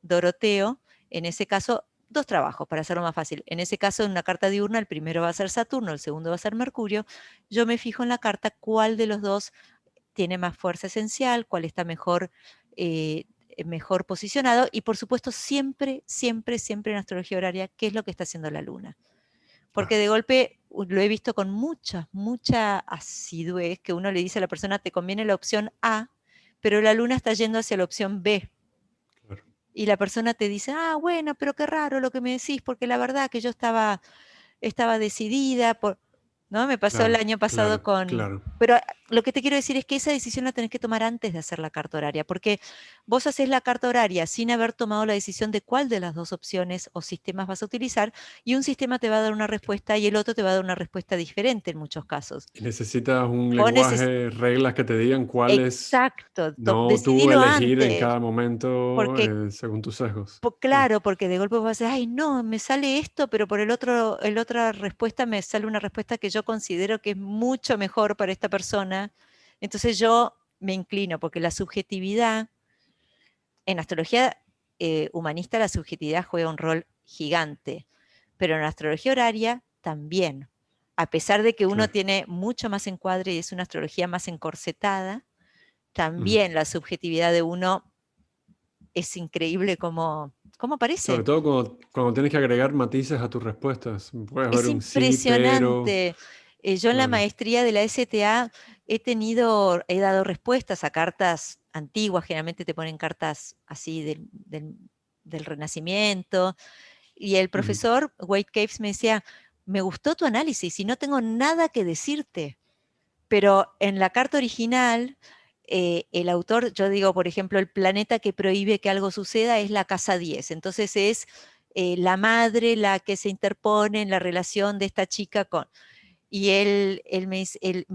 Doroteo, en ese caso, dos trabajos, para hacerlo más fácil. En ese caso, en una carta diurna, el primero va a ser Saturno, el segundo va a ser Mercurio. Yo me fijo en la carta cuál de los dos tiene más fuerza esencial, cuál está mejor posicionado y por supuesto siempre, siempre, siempre en astrología horaria, qué es lo que está haciendo la luna. Porque claro, de golpe lo he visto con mucha asidez que uno le dice a la persona, te conviene la opción A, pero la luna está yendo hacia la opción B. claro. Y la persona te dice, ah, bueno, pero qué raro lo que me decís, porque la verdad que yo estaba decidida por, ¿no? Me pasó el Claro, año pasado claro, con... claro. Pero lo que te quiero decir es que esa decisión la tenés que tomar antes de hacer la carta horaria, porque vos haces la carta horaria sin haber tomado la decisión de cuál de las dos opciones o sistemas vas a utilizar, y un sistema te va a dar una respuesta y el otro te va a dar una respuesta diferente en muchos casos. Y necesitas un Vos neces- lenguaje, reglas que te digan cuál es, Exacto, no tú decidilo elegir en antes, cada momento porque según tus sesgos. Sí, Claro, porque de golpe vas a decir, ay, no, me sale esto, pero por el otra respuesta me sale una respuesta que yo considero que es mucho mejor para esta persona. Entonces yo me inclino, porque la subjetividad, en astrología humanista la subjetividad juega un rol gigante, pero en astrología horaria también. A pesar de que uno claro. tiene mucho más encuadre y es una astrología más encorsetada, Ujú. también la subjetividad de uno es increíble como Sobre aparece. todo cuando tienes que agregar matices a tus respuestas. Puedes haber Es un sí, pero... impresionante. Yo en la Claro. maestría de la STA he dado respuestas a cartas antiguas, generalmente te ponen cartas así del Renacimiento, y el Ujú. profesor Wade Caves me decía, me gustó tu análisis y no tengo nada que decirte, pero en la carta original, el autor, yo digo, por ejemplo, el planeta que prohíbe que algo suceda es la casa 10. Entonces es la madre la que se interpone en la relación de esta chica con... Y él me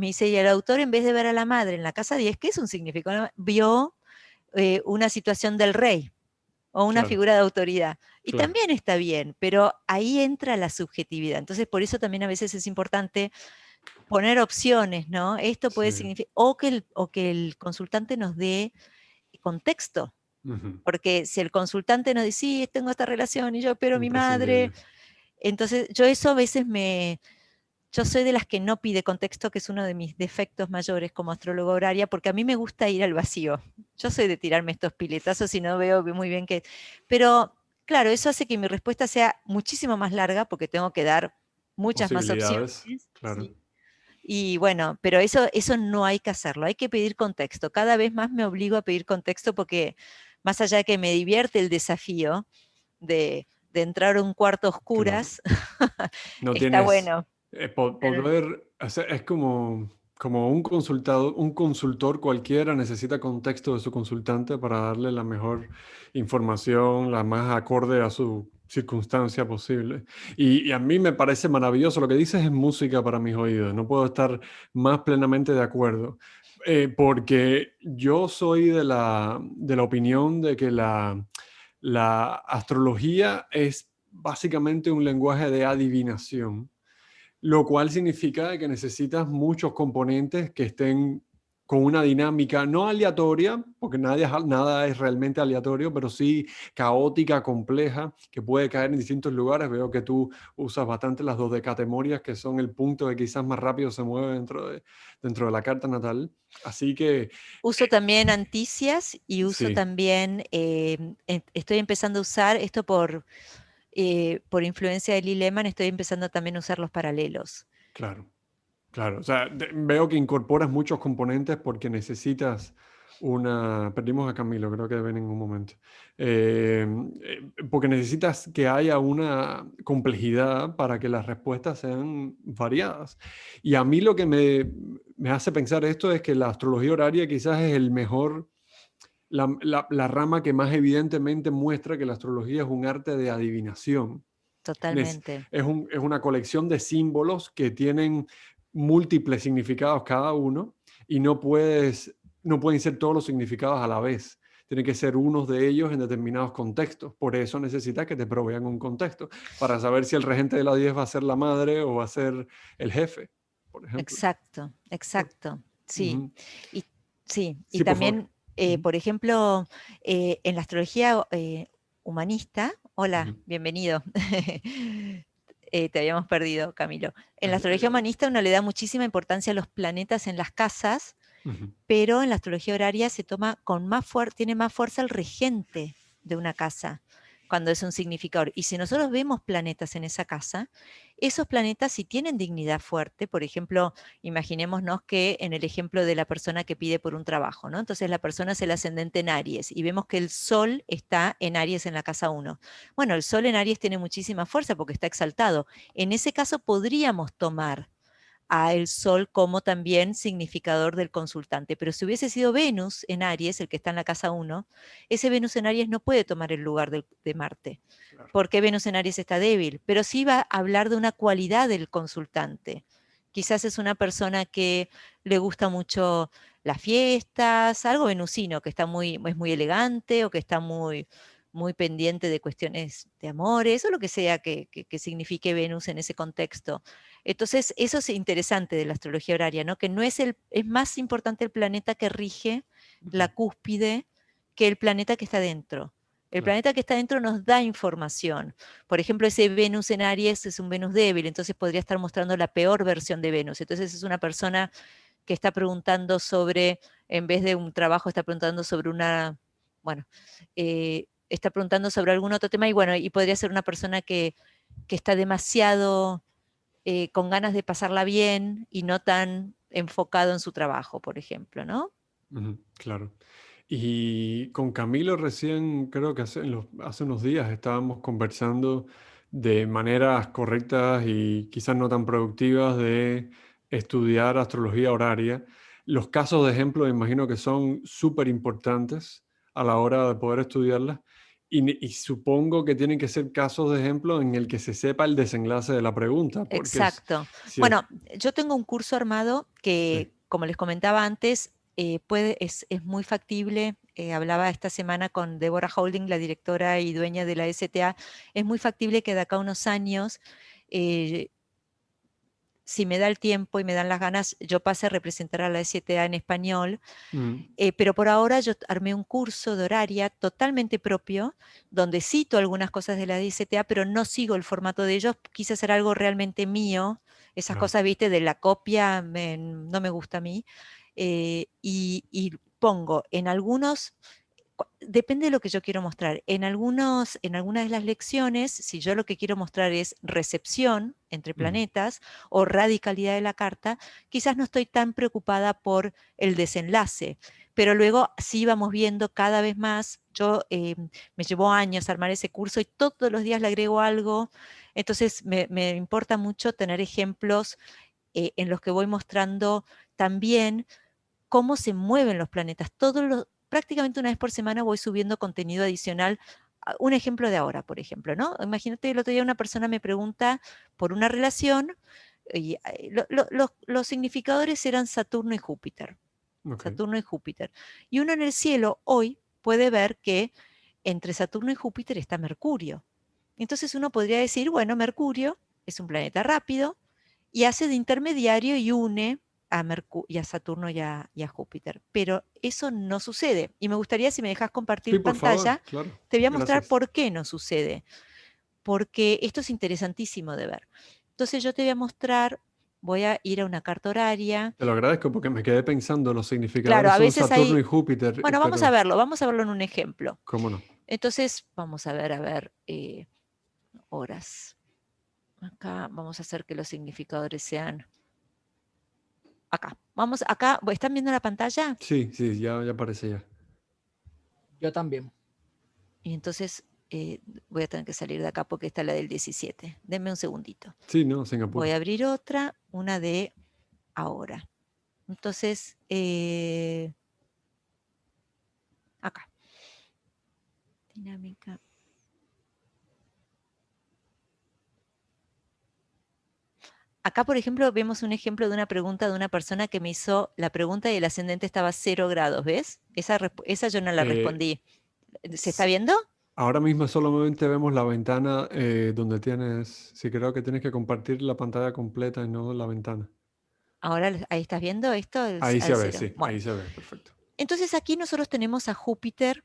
dice, y el autor en vez de ver a la madre en la casa 10, ¿qué es un significado? Vio una situación del rey o una Claro, figura de autoridad. Y claro. también está bien, pero ahí entra la subjetividad. Entonces, por eso también a veces es importante poner opciones, ¿no? Esto puede Sí. significar, o que el consultante nos dé contexto, Ujú. porque si el consultante nos dice, sí, tengo esta relación y yo, pero mi madre, Imprescindible. entonces yo eso a veces yo soy de las que no pide contexto, que es uno de mis defectos mayores como astróloga horaria, porque a mí me gusta ir al vacío. Yo soy de tirarme estos piletazos y no veo muy bien qué. Pero claro, eso hace que mi respuesta sea muchísimo más larga, porque tengo que dar muchas más opciones. Posibilidades, claro. Sí. Y bueno, pero eso no hay que hacerlo, hay que pedir contexto. Cada vez más me obligo a pedir contexto porque más allá de que me divierte el desafío de entrar a un cuarto a Claro. oscuras, No está tienes bueno. Tener- poder hacer, es como un consultor cualquiera necesita contexto de su consultante para darle la mejor información, la más acorde a su circunstancia posible. Y a mí me parece maravilloso, lo que dices es música para mis oídos, no puedo estar más plenamente de acuerdo. Porque yo soy de la opinión de que la astrología es básicamente un lenguaje de adivinación, lo cual significa que necesitas muchos componentes que estén con una dinámica no aleatoria, porque nada es realmente aleatorio, pero sí caótica, compleja, que puede caer en distintos lugares. Veo que tú usas bastante las dodecatemorias, que son el punto que quizás más rápido se mueve dentro de la carta natal. Así que Uso también Anticias y uso sí, también, estoy empezando a usar esto por influencia de Lee Lehman, estoy empezando también a usar los paralelos. claro. Claro, o sea, veo que incorporas muchos componentes porque necesitas una... Perdimos a Camilo, creo que ven en un momento. Porque necesitas que haya una complejidad para que las respuestas sean variadas. Y a mí lo que me hace pensar esto es que la astrología horaria quizás es el mejor, la rama que más evidentemente muestra que la astrología es un arte de adivinación. Totalmente. Es una colección de símbolos que tienen múltiples significados cada uno y no pueden ser todos los significados a la vez. Tienen que ser unos de ellos en determinados contextos. Por eso necesitas que te provean un contexto para saber si el regente de la 10 va a ser la madre o va a ser el jefe, por ejemplo. Exacto, exacto. Sí. Ujú. Y, sí, y Sí, por favor. también, Ujú, por ejemplo, en la astrología humanista, hola, ujú, bienvenido. Te habíamos perdido, Camilo. En la ahí astrología vamos. humanista uno le da muchísima importancia a los planetas en las casas, Ujú, pero en la astrología horaria se toma con más tiene más fuerza el regente de una casa cuando es un significador. Y si nosotros vemos planetas en esa casa, esos planetas si tienen dignidad fuerte, por ejemplo, imaginémonos que en el ejemplo de la persona que pide por un trabajo, ¿no? Entonces la persona es el ascendente en Aries y vemos que el Sol está en Aries en la casa 1. Bueno, el Sol en Aries tiene muchísima fuerza porque está exaltado. En ese caso podríamos tomar a el Sol como también significador del consultante. Pero si hubiese sido Venus en Aries, el que está en la casa 1, ese Venus en Aries no puede tomar el lugar de Marte, claro. porque Venus en Aries está débil, pero sí va a hablar de una cualidad del consultante. Quizás es una persona que le gusta mucho las fiestas, algo venusino, que es muy elegante o que está muy pendiente de cuestiones de amores o lo que sea que signifique Venus en ese contexto. Entonces, eso es interesante de la astrología horaria, ¿no? Que no es es más importante el planeta que rige Ujú, la cúspide que el planeta que está dentro. El claro. planeta que está dentro nos da información. Por ejemplo, ese Venus en Aries es un Venus débil, entonces podría estar mostrando la peor versión de Venus. Entonces es una persona que está preguntando sobre, en vez de un trabajo, está preguntando sobre bueno, está preguntando sobre algún otro tema y bueno, y podría ser una persona que está demasiado con ganas de pasarla bien y no tan enfocado en su trabajo, por ejemplo, ¿no? Ujú, claro. Y con Camilo recién, creo que hace unos días estábamos conversando de maneras correctas y quizás no tan productivas de estudiar astrología horaria. Los casos de ejemplo, me imagino que son súper importantes a la hora de poder estudiarlas. Y supongo que tienen que ser casos de ejemplo en el que se sepa el desenlace de la pregunta, porque Exacto. si es... Bueno, yo tengo un curso armado Sí. que, como les comentaba antes, es muy factible. Hablaba esta semana con Deborah Holding, la directora y dueña de la STA. Es muy factible que de acá a unos años eh, si me da el tiempo y me dan las ganas, yo pase a representar a la STA en español, Mm, pero por ahora yo armé un curso de horaria totalmente propio, donde cito algunas cosas de la STA, pero no sigo el formato de ellos, quise hacer algo realmente mío, esas claro. cosas, viste, de la copia, no me gusta a mí, y pongo en algunos depende de lo que yo quiero mostrar. En algunas de las lecciones, si yo lo que quiero mostrar es recepción entre Mm, planetas o radicalidad de la carta, quizás no estoy tan preocupada por el desenlace, pero luego sí vamos viendo cada vez más. Yo me llevó años armar ese curso y todos los días le agrego algo, entonces me importa mucho tener ejemplos en los que voy mostrando también cómo se mueven los planetas. Prácticamente una vez por semana voy subiendo contenido adicional. Un ejemplo de ahora, por ejemplo, ¿no? Imagínate, el otro día una persona me pregunta por una relación y los significadores eran Saturno y Júpiter. ok. Saturno y Júpiter. Y uno en el cielo hoy puede ver que entre Saturno y Júpiter está Mercurio. Entonces uno podría decir, bueno, Mercurio es un planeta rápido y hace de intermediario y une y a Saturno y a Júpiter. Pero eso no sucede. Y me gustaría, si me dejas compartir Sí, por pantalla, favor, claro. te voy a mostrar Gracias. por qué no sucede. Porque esto es interesantísimo de ver. Entonces yo te voy a mostrar, voy a ir a una carta horaria. Te lo agradezco porque me quedé pensando, los Claro, significadores a son veces Saturno hay... y Júpiter, Bueno, vamos pero vamos a verlo en un ejemplo. ¿cómo no? Entonces, vamos a ver, horas. Acá vamos a hacer que los significadores sean... Acá. ¿Están viendo la pantalla? Sí, sí, ya aparece ya. Yo también. Y entonces voy a tener que salir de acá porque esta es la del 17. Denme un segundito. Sí, no, sin apuro. Voy a abrir otra, una de ahora. Entonces, acá. Dinámica. Acá, por ejemplo, vemos un ejemplo de una pregunta de una persona que me hizo la pregunta y el ascendente estaba 0 grados, ¿ves? Esa yo no la respondí. ¿Se está viendo? Ahora mismo solamente vemos la ventana donde tienes, sí creo que tienes que compartir la pantalla completa y no la ventana. Ahora, ahí estás viendo esto Ahí se al ve, 0. sí, Bueno, ahí se ve, perfecto. entonces aquí nosotros tenemos a Júpiter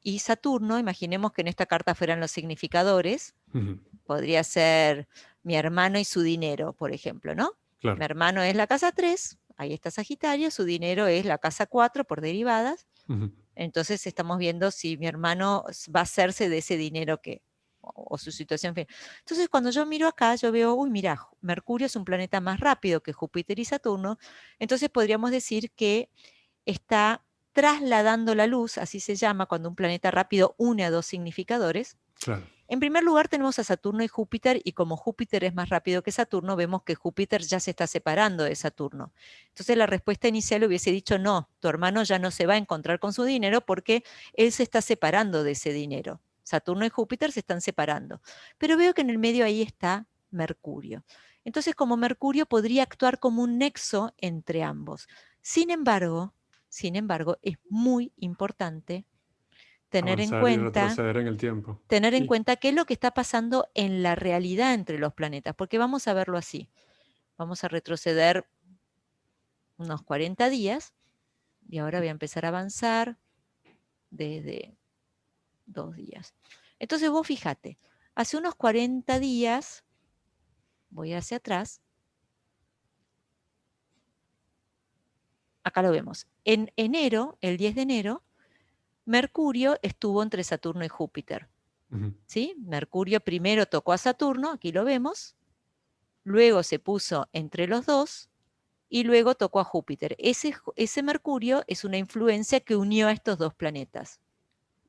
y Saturno. Imaginemos que en esta carta fueran los significadores. Ujú, Podría ser mi hermano y su dinero, por ejemplo, ¿no? Mi claro. hermano es la casa 3, ahí está Sagitario, su dinero es la casa 4 por derivadas. Ujú, Entonces estamos viendo si mi hermano va a hacerse de ese dinero o su situación. Entonces cuando yo miro acá, yo veo, uy, mira, Mercurio es un planeta más rápido que Júpiter y Saturno. Entonces podríamos decir que está trasladando la luz, así se llama cuando un planeta rápido une a dos significadores. claro. En primer lugar tenemos a Saturno y Júpiter, y como Júpiter es más rápido que Saturno, vemos que Júpiter ya se está separando de Saturno. Entonces la respuesta inicial hubiese dicho, no, tu hermano ya no se va a encontrar con su dinero porque él se está separando de ese dinero. Saturno y Júpiter se están separando. Pero veo que en el medio ahí está Mercurio. Entonces, como Mercurio podría actuar como un nexo entre ambos. Sin embargo, es muy importante tener en Avanzar y cuenta retroceder en el tiempo. qué es lo que está pasando en la realidad entre los planetas, porque vamos a verlo así. Vamos a retroceder unos 40 días y ahora voy a empezar a avanzar desde 2 días. Entonces vos fíjate, hace unos 40 días, voy hacia atrás, acá lo vemos. En enero, el 10 de enero, Mercurio estuvo entre Saturno y Júpiter. Ujú, ¿Sí? Mercurio primero tocó a Saturno, aquí lo vemos, luego se puso entre los dos y luego tocó a Júpiter. Ese Mercurio es una influencia que unió a estos dos planetas.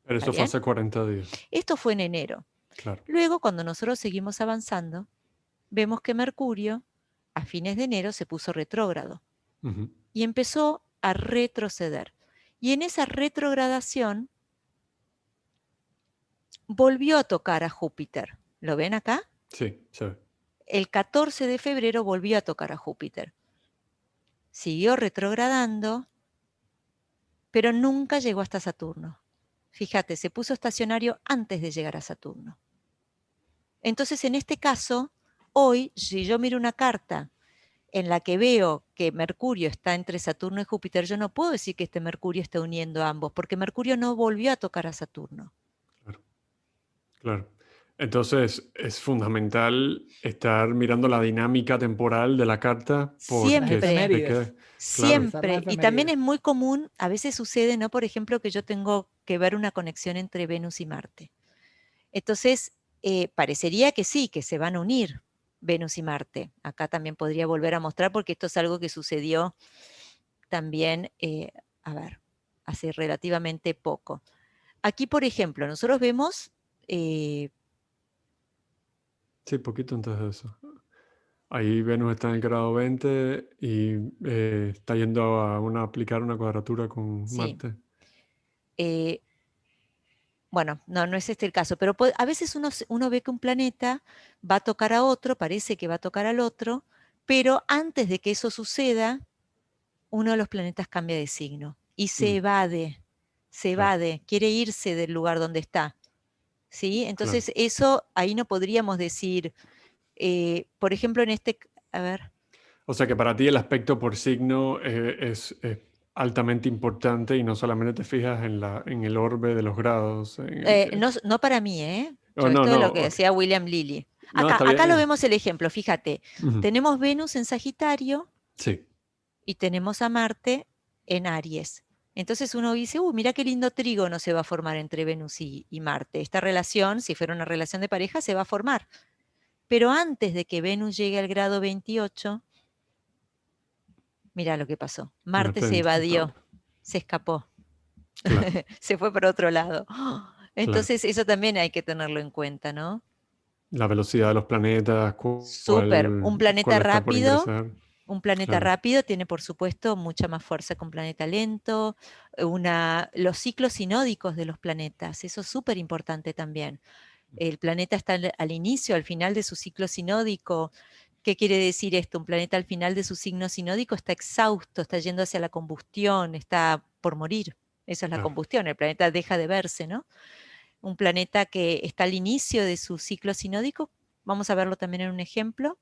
pero ¿Está eso fue bien? hace 40 días. Esto fue en enero. Claro. Luego, cuando nosotros seguimos avanzando, vemos que Mercurio a fines de enero se puso retrógrado Ujú, y empezó a retroceder. Y en esa retrogradación volvió a tocar a Júpiter. ¿Lo ven acá? sí, se ve. El 14 de febrero volvió a tocar a Júpiter. Siguió retrogradando, pero nunca llegó hasta Saturno. Fíjate, se puso estacionario antes de llegar a Saturno. Entonces, en este caso, hoy, si yo miro una carta en la que veo que Mercurio está entre Saturno y Júpiter, yo no puedo decir que este Mercurio esté uniendo a ambos, porque Mercurio no volvió a tocar a Saturno. Claro. Claro. Entonces es fundamental estar mirando la dinámica temporal de la carta Las porque Siempre, te efemérides. queda claro. Usar las siempre. Y también efemérides. es muy común, a veces sucede, ¿no? Por ejemplo, que yo tengo que ver una conexión entre Venus y Marte. Entonces, parecería que sí, que se van a unir Venus y Marte. Acá también podría volver a mostrar porque esto es algo que sucedió también, hace relativamente poco. Aquí, por ejemplo, nosotros vemos, Sí, poquito antes de eso. Ahí Venus está en el grado 20 y está yendo a aplicar una cuadratura con sí, Marte. bueno, no es este el caso, pero a veces uno ve que un planeta va a tocar a otro, parece que va a tocar al otro, pero antes de que eso suceda, uno de los planetas cambia de signo y se Claro, evade, quiere irse del lugar donde está. ¿Sí? claro. Entonces, eso ahí no podríamos decir, por ejemplo, a ver. O sea que para ti el aspecto por signo es altamente importante y no solamente te fijas en el orbe de los grados. No, no para mí, ¿eh? Oh, Yo no, esto es no, lo que ok. decía William Lilly. No, está Acá lo bien. vemos el ejemplo, fíjate. Ujú. Tenemos Venus en Sagitario Sí, y tenemos a Marte en Aries. Entonces uno dice, mira qué lindo trígono se va a formar entre Venus y Marte. Esta relación, si fuera una relación de pareja, se va a formar. Pero antes de que Venus llegue al grado 28, mira lo que pasó. Marte Marte se estaba. evadió, se escapó, Claro, se fue para otro lado. claro. Entonces eso también hay que tenerlo en cuenta, ¿no? La velocidad de los planetas, Súper. cuál está por ingresar. Un planeta Claro. rápido tiene, por supuesto, mucha más fuerza que un planeta lento. Los ciclos sinódicos de los planetas, eso es súper importante también. El planeta está al inicio, al final de su ciclo sinódico. ¿Qué quiere decir esto? Un planeta al final de su signo sinódico está exhausto, está yendo hacia la combustión, está por morir. Eso es la Claro. combustión, el planeta deja de verse, ¿no? Un planeta que está al inicio de su ciclo sinódico, vamos a verlo también en un ejemplo.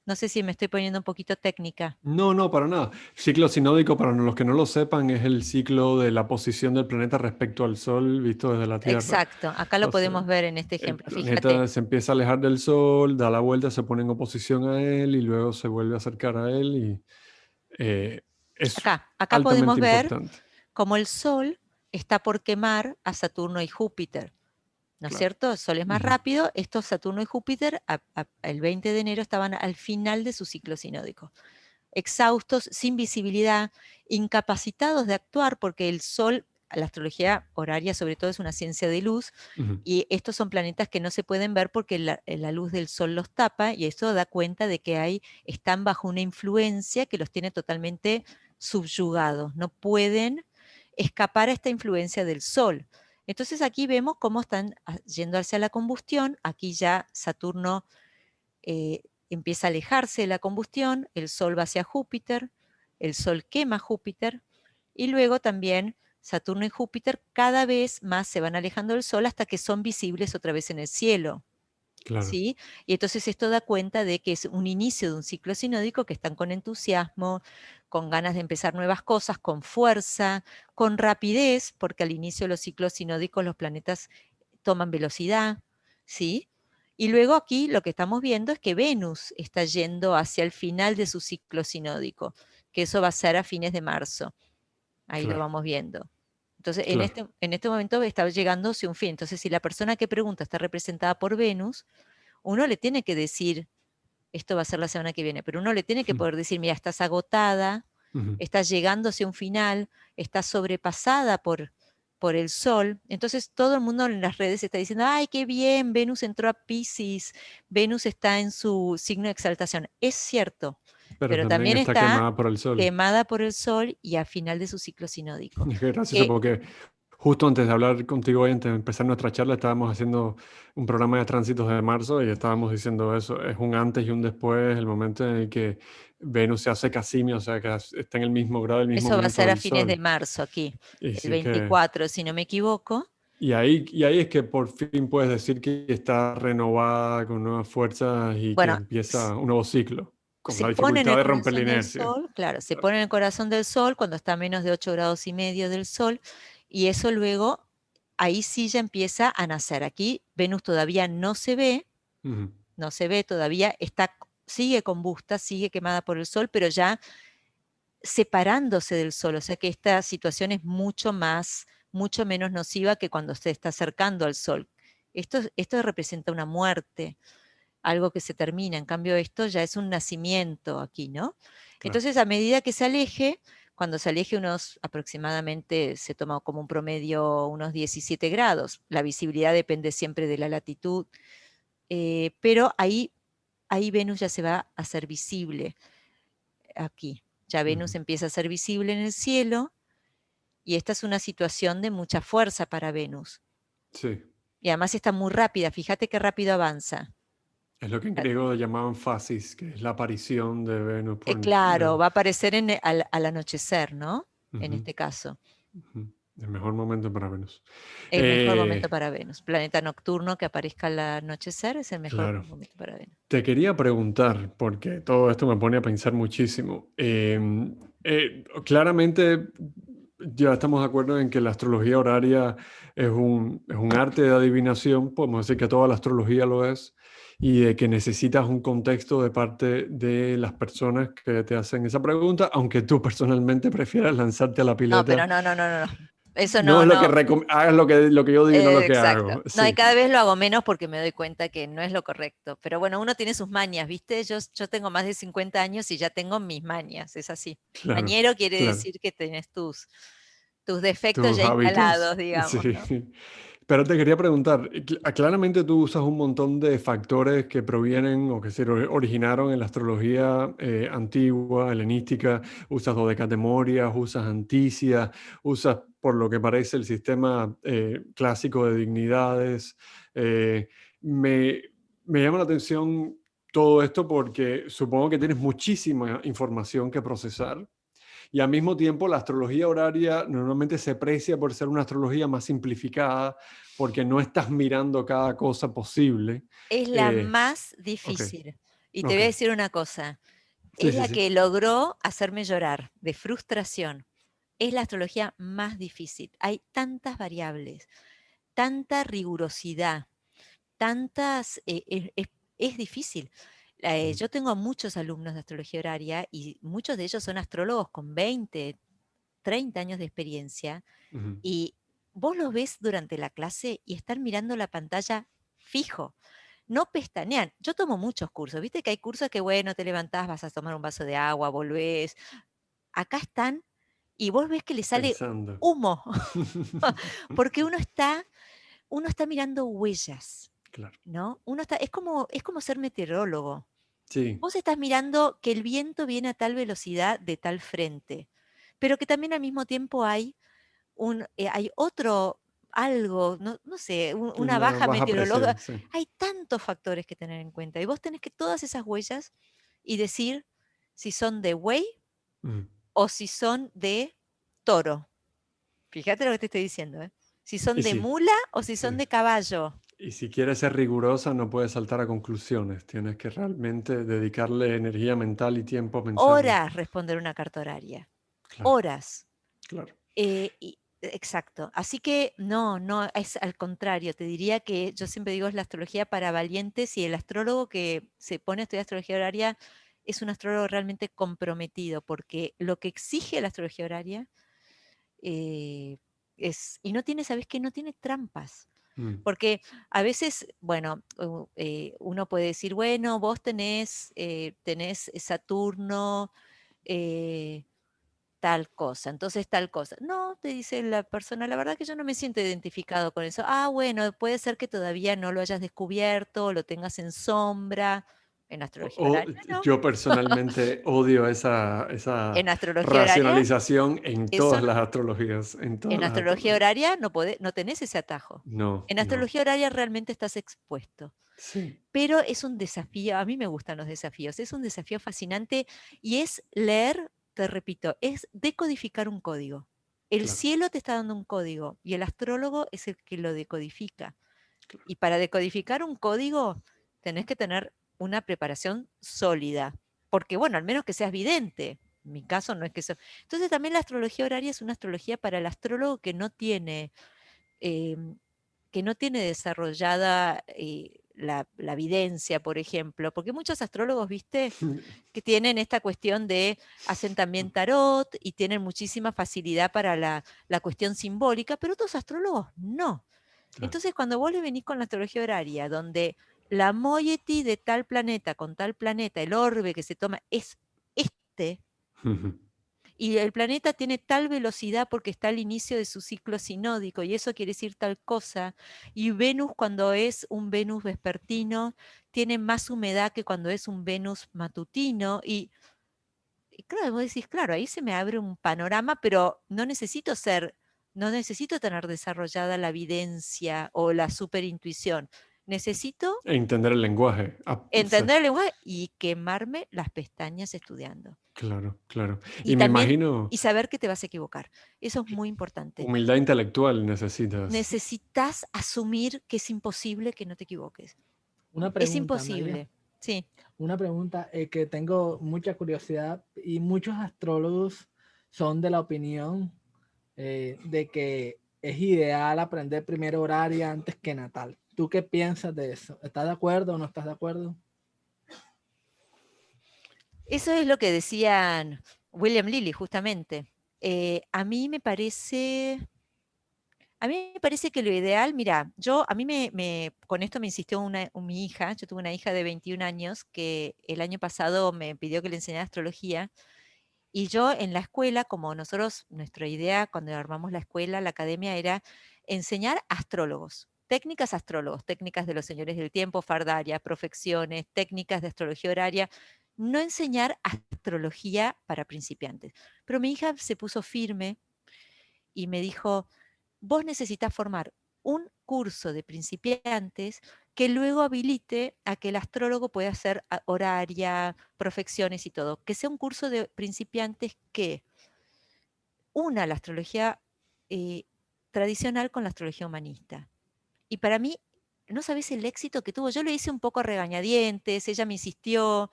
No sé si me estoy poniendo un poquito técnica. No, no, para nada. Ciclo sinódico, para los que no lo sepan, es el ciclo de la posición del planeta respecto al Sol visto desde la Tierra. Exacto, acá lo O sea, podemos ver en este el ejemplo. Fíjate, planeta se empieza a alejar del Sol, da la vuelta, se pone en oposición a él y luego se vuelve a acercar a él y es acá podemos altamente ver importante. cómo el Sol está por quemar a Saturno y Júpiter. ¿No es Claro. cierto? El Sol es más Ujú. rápido. Estos Saturno y Júpiter, el 20 de enero, estaban al final de su ciclo sinódico. Exhaustos, sin visibilidad, incapacitados de actuar, porque el Sol, la astrología horaria sobre todo, es una ciencia de luz, Ujú. y estos son planetas que no se pueden ver porque la luz del Sol los tapa, y eso da cuenta de que están bajo una influencia que los tiene totalmente subyugados. No pueden escapar a esta influencia del Sol. Entonces aquí vemos cómo están yendo hacia la combustión. Aquí ya Saturno empieza a alejarse de la combustión, el Sol va hacia Júpiter, el Sol quema a Júpiter, y luego también Saturno y Júpiter cada vez más se van alejando del Sol hasta que son visibles otra vez en el cielo. Claro, ¿Sí? Y entonces esto da cuenta de que es un inicio de un ciclo sinódico, que están con entusiasmo, con ganas de empezar nuevas cosas, con fuerza, con rapidez, porque al inicio de los ciclos sinódicos los planetas toman velocidad, ¿sí? Y luego aquí lo que estamos viendo es que Venus está yendo hacia el final de su ciclo sinódico, que eso va a ser a fines de marzo. Ahí lo claro, vamos viendo. Entonces, claro. en este momento está llegando hacia un fin. Entonces, si la persona que pregunta está representada por Venus, uno le tiene que decir, esto va a ser la semana que viene, pero uno le tiene que poder decir, mira, estás agotada, Ujú. estás llegando hacia un final, estás sobrepasada por el Sol. Entonces todo el mundo en las redes está diciendo, ay, qué bien, Venus entró a Piscis, Venus está en su signo de exaltación. Es cierto, Pero pero también también está está quemada por el Sol. quemada por el Sol y a final de su ciclo sinódico. Es que gracioso Que, porque justo antes de hablar contigo hoy, antes de empezar nuestra charla, estábamos haciendo un programa de tránsitos de marzo y estábamos diciendo eso, es un antes y un después, el momento en el que Venus se hace casimio, o sea, que está en el mismo grado, el mismo eso va a momento ser a del fines de Sol. marzo aquí, Y el sí que... 24, si no me equivoco. Y ahí es que por fin puedes decir que está renovada con nuevas fuerzas y que Bueno, empieza un nuevo ciclo, con se la pone en dificultad el de romper la corazón del inercia. Sol, claro, se Claro. pone en el corazón del Sol cuando está a menos de 8 grados y medio del Sol, y eso luego, ahí sí ya empieza a nacer. Aquí Venus todavía no se ve, Ujú. no se ve todavía, sigue combusta, sigue quemada por el Sol, pero ya separándose del Sol, o sea que esta situación es mucho menos nociva que cuando se está acercando al Sol. Esto representa una muerte, algo que se termina. En cambio, esto ya es un nacimiento aquí, ¿no? Claro. Entonces, a medida que se aleje, cuando se aleje unos aproximadamente, se toma como un promedio unos 17 grados. La visibilidad depende siempre de la latitud, pero ahí Venus ya se va a hacer visible aquí. Ya Venus Ujú. empieza a ser visible en el cielo y esta es una situación de mucha fuerza para Venus. Sí. Y además está muy rápida, fíjate qué rápido avanza. Es lo que en griego llamaban phasis, que es la aparición de Venus. Claro, va a aparecer al anochecer, ¿no? En Ujú, este caso. ujú. El mejor momento para Venus. El mejor momento para Venus. Planeta nocturno que aparezca al anochecer es el mejor Claro. momento para Venus. Te quería preguntar, porque todo esto me pone a pensar muchísimo. Claramente ya estamos de acuerdo en que la astrología horaria es un arte de adivinación, podemos decir que toda la astrología lo es, y de que necesitas un contexto de parte de las personas que te hacen esa pregunta, aunque tú personalmente prefieras lanzarte a la No, pileta. pero no, no, no, no, no. Eso No no, es lo que no. hagas lo que yo digo y no lo que Exacto. hago. No, y Sí, cada vez lo hago menos porque me doy cuenta que no es lo correcto. Pero bueno, uno tiene sus mañas, ¿viste? Yo tengo más de 50 años y ya tengo mis mañas, es así. claro, Mañero quiere claro. decir que tenés tus defectos Tus ya hábitos. instalados, digamos, Sí. ¿no? Pero te quería preguntar, claramente tú usas un montón de factores que provienen o que se originaron en la astrología antigua, helenística, usas dodecatemmorias, usas anticias, usas, por lo que parece, el sistema clásico de dignidades. Eh, me, me llama la atención todo esto porque supongo que tienes muchísima información que procesar. Y al mismo tiempo, la astrología horaria normalmente se aprecia por ser una astrología más simplificada, porque no estás mirando cada cosa posible. Es la Eh, más ok, difícil. Y te ok. voy a decir una cosa, Sí, es sí, la sí. que logró hacerme llorar de frustración. Es la astrología más difícil. Hay tantas variables, tanta rigurosidad, tantas, es difícil. Ujú, Yo tengo muchos alumnos de astrología horaria y muchos de ellos son astrólogos con 20, 30 años de experiencia ujú. y vos los ves durante la clase y están mirando la pantalla fijo. No pestañean. Yo tomo muchos cursos. Viste que hay cursos que, bueno, te levantás, vas a tomar un vaso de agua, volvés. Acá están y vos ves que le sale Pensando. humo, porque uno está mirando huellas. Claro. ¿No? Es como ser meteorólogo. Sí. Vos estás mirando que el viento viene a tal velocidad de tal frente, pero que también al mismo tiempo hay otro algo, no sé, una Una baja baja meteorológica. presión, sí. Hay tantos factores que tener en cuenta y vos tenés que todas esas huellas y decir si son de buey Ujú. o si son de toro. Fíjate lo que te estoy diciendo, ¿eh? Si son Y de sí, mula o si sí. son de caballo. Y si quieres ser rigurosa, no puedes saltar a conclusiones. Tienes que realmente dedicarle energía mental y tiempo a pensarlo. Horas responder una carta horaria. Claro, Horas. claro. Exacto. Así que no, no, es al contrario. Te diría que yo siempre digo es la astrología para valientes y el astrólogo que se pone a estudiar astrología horaria es un astrólogo realmente comprometido porque lo que exige la astrología horaria eh, y no tiene, ¿sabes qué? No tiene trampas. Mm, Porque a veces, bueno, uno puede decir, bueno, vos tenés Saturno, eh, tal cosa, entonces tal cosa. No, te dice la persona, la verdad que yo no me siento identificado con eso. Ah, bueno, puede ser que todavía no lo hayas descubierto, lo tengas en sombra. En astrología horaria, no. Yo personalmente odio esa En astrología horaria, racionalización en eso todas las astrologías, en todas en las astrología astrologías. horaria no tenés ese atajo. No, En no. astrología horaria realmente estás expuesto. Sí, Pero es un desafío, a mí me gustan los desafíos, es un desafío fascinante y es leer, te repito, es decodificar un código. El claro, cielo te está dando un código y el astrólogo es el que lo decodifica. claro. Y para decodificar un código tenés que tener una preparación sólida, porque bueno, al menos que seas vidente. En mi caso no es que sea. Entonces también la astrología horaria es una astrología para el astrólogo em, que no tiene desarrollada la videncia, por ejemplo, porque muchos astrólogos, viste, que tienen esta cuestión de, hacen también tarot y tienen muchísima facilidad para la cuestión simbólica, pero otros astrólogos no. Claro. Entonces, cuando vos le venís con la astrología horaria, donde la moiety de tal planeta con tal planeta, el orbe que se toma es este, y el planeta tiene tal velocidad porque está al inicio de su ciclo sinódico y eso quiere decir tal cosa. Y Venus cuando es un Venus vespertino tiene más humedad que cuando es un Venus matutino. Y claro, vos decís, claro, ahí se me abre un panorama, pero no necesito tener desarrollada la videncia o la superintuición. Necesito Entender el lenguaje. entender el lenguaje y quemarme las pestañas estudiando. Claro, claro. Y Y me también, imagino, y saber que te vas a equivocar. Eso es muy importante. humildad intelectual necesitas. Necesitas asumir que es imposible que no te equivoques. Una Es pregunta, María. imposible. Sí. Una pregunta que tengo mucha curiosidad y muchos astrólogos son de la opinión de que es ideal aprender primero horaria antes que natal. ¿Tú qué piensas de eso? ¿Estás de acuerdo o no estás de acuerdo? Eso es lo que decían William Lilly, justamente. A mí me parece. A mí me parece que lo ideal, mira, a mí con esto me insistió mi hija, yo tuve una hija de 21 años que el año pasado me pidió que le enseñara astrología y yo en la escuela, como nosotros, nuestra idea cuando armamos la escuela, la academia era enseñar astrólogos, técnicas de los señores del tiempo, fardaria, profecciones, técnicas de astrología horaria, no enseñar astrología para principiantes. Pero mi hija se puso firme y me dijo, vos necesitas formar un curso de principiantes que luego habilite a que el astrólogo pueda hacer horaria, profecciones y todo. Que sea un curso de principiantes que una la astrología eh, tradicional con la astrología humanista. Y para mí, no sabés el éxito que tuvo. Yo lo hice un poco a regañadientes, ella me insistió.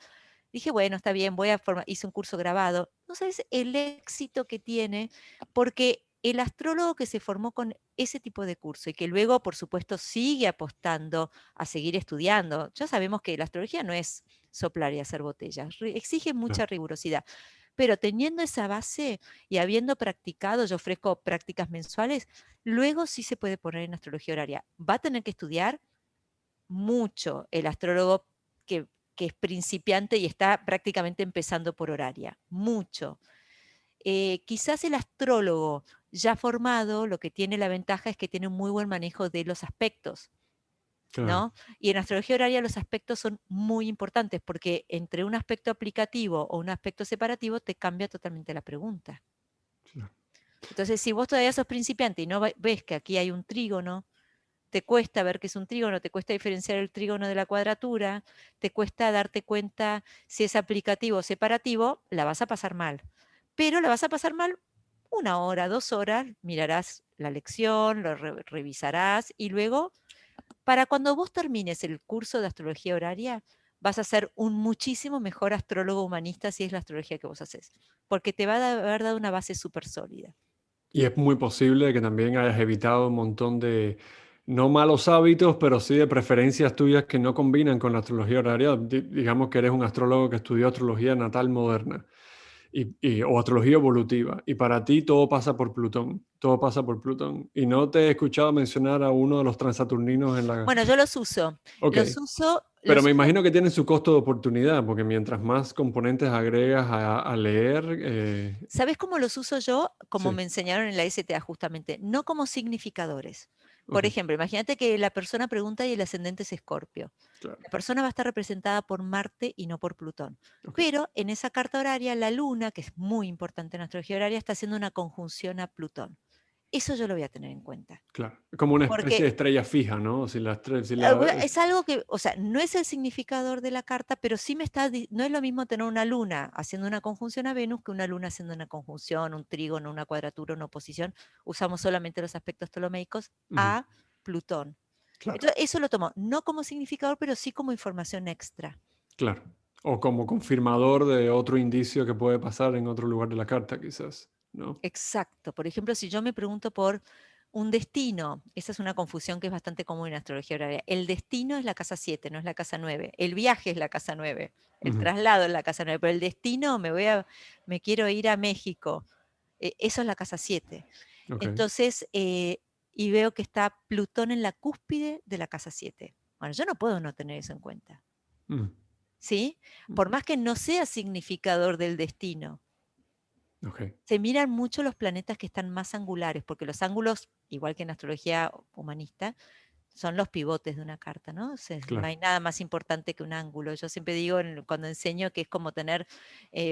Dije, bueno, está bien, hice un curso grabado. No sabes el éxito que tiene, porque el astrólogo que se formó con ese tipo de curso y que luego, por supuesto, sigue apostando a seguir estudiando. Ya sabemos que la astrología no es soplar y hacer botellas, exige mucha Claro, rigurosidad. Pero teniendo esa base y habiendo practicado, yo ofrezco prácticas mensuales, luego sí se puede poner en astrología horaria. Va a tener que estudiar mucho el astrólogo que, que es principiante y está prácticamente empezando por horaria, mucho. Quizás el astrólogo ya formado lo que tiene la ventaja es que tiene un muy buen manejo de los aspectos, claro, ¿no? Y en astrología horaria los aspectos son muy importantes porque entre un aspecto aplicativo o un aspecto separativo te cambia totalmente la pregunta. claro. Entonces, si vos todavía sos principiante y no ves que aquí hay un trígono, te cuesta ver que es un trígono, te cuesta diferenciar el trígono de la cuadratura, te cuesta darte cuenta si es aplicativo o separativo, la vas a pasar mal. Pero la vas a pasar mal 1 hora, 2 horas, mirarás la lección, lo revisarás y luego, para cuando vos termines el curso de astrología horaria, vas a ser un muchísimo mejor astrólogo humanista si es la astrología que vos haces, porque te va a haber dado una base súper sólida. Y es muy posible que también hayas evitado un montón de, no malos hábitos, pero sí de preferencias tuyas que no combinan con la astrología horaria. Digamos que eres un astrólogo que estudió astrología natal moderna o astrología evolutiva. Y para ti todo pasa por Plutón, todo pasa por Plutón. Y no te he escuchado mencionar a uno de los transaturninos en la... Bueno, yo los uso, Ok, los uso, pero los me uso. imagino que tienen su costo de oportunidad, porque mientras más componentes agregas a leer, ¿Sabes cómo los uso yo? Como sí, me enseñaron en la STA justamente, no como significadores. Por ok, ejemplo, imagínate que la persona pregunta y el ascendente es Escorpio. claro, La persona va a estar representada por Marte y no por Plutón. ok, Pero en esa carta horaria, la Luna, que es muy importante en astrología horaria, está haciendo una conjunción a Plutón. Eso yo lo voy a tener en cuenta. claro. Es como una especie Porque de estrella fija, ¿no? Si la estre- si la, es algo que, o sea, no es el significador de la carta, pero sí no es lo mismo tener una luna haciendo una conjunción a Venus que una luna haciendo una conjunción, un trígono, una cuadratura, una oposición. Usamos solamente los aspectos ptolomeicos Ujú, a Plutón. claro, Entonces, eso lo tomo no como significador, pero sí como información extra. claro. O como confirmador de otro indicio que puede pasar en otro lugar de la carta, quizás, ¿no? Exacto. Por ejemplo, si yo me pregunto por un destino, esa es una confusión que es bastante común en astrología horaria. El destino es la casa 7, no es la casa 9. El viaje es la casa 9. El Ujú, traslado es la casa 9. Pero el destino, me quiero ir a México. Eso es la casa 7. ok, Entonces, y veo que está Plutón en la cúspide de la casa 7. Bueno, yo no puedo no tener eso en cuenta. ujú, ¿Sí? Por más que no sea significador del destino, ok, se miran mucho los planetas que están más angulares, porque los ángulos, igual que en astrología humanista, son los pivotes de una carta, ¿no? O sea, no claro, hay nada más importante que un ángulo. Yo siempre digo cuando enseño que es como tener,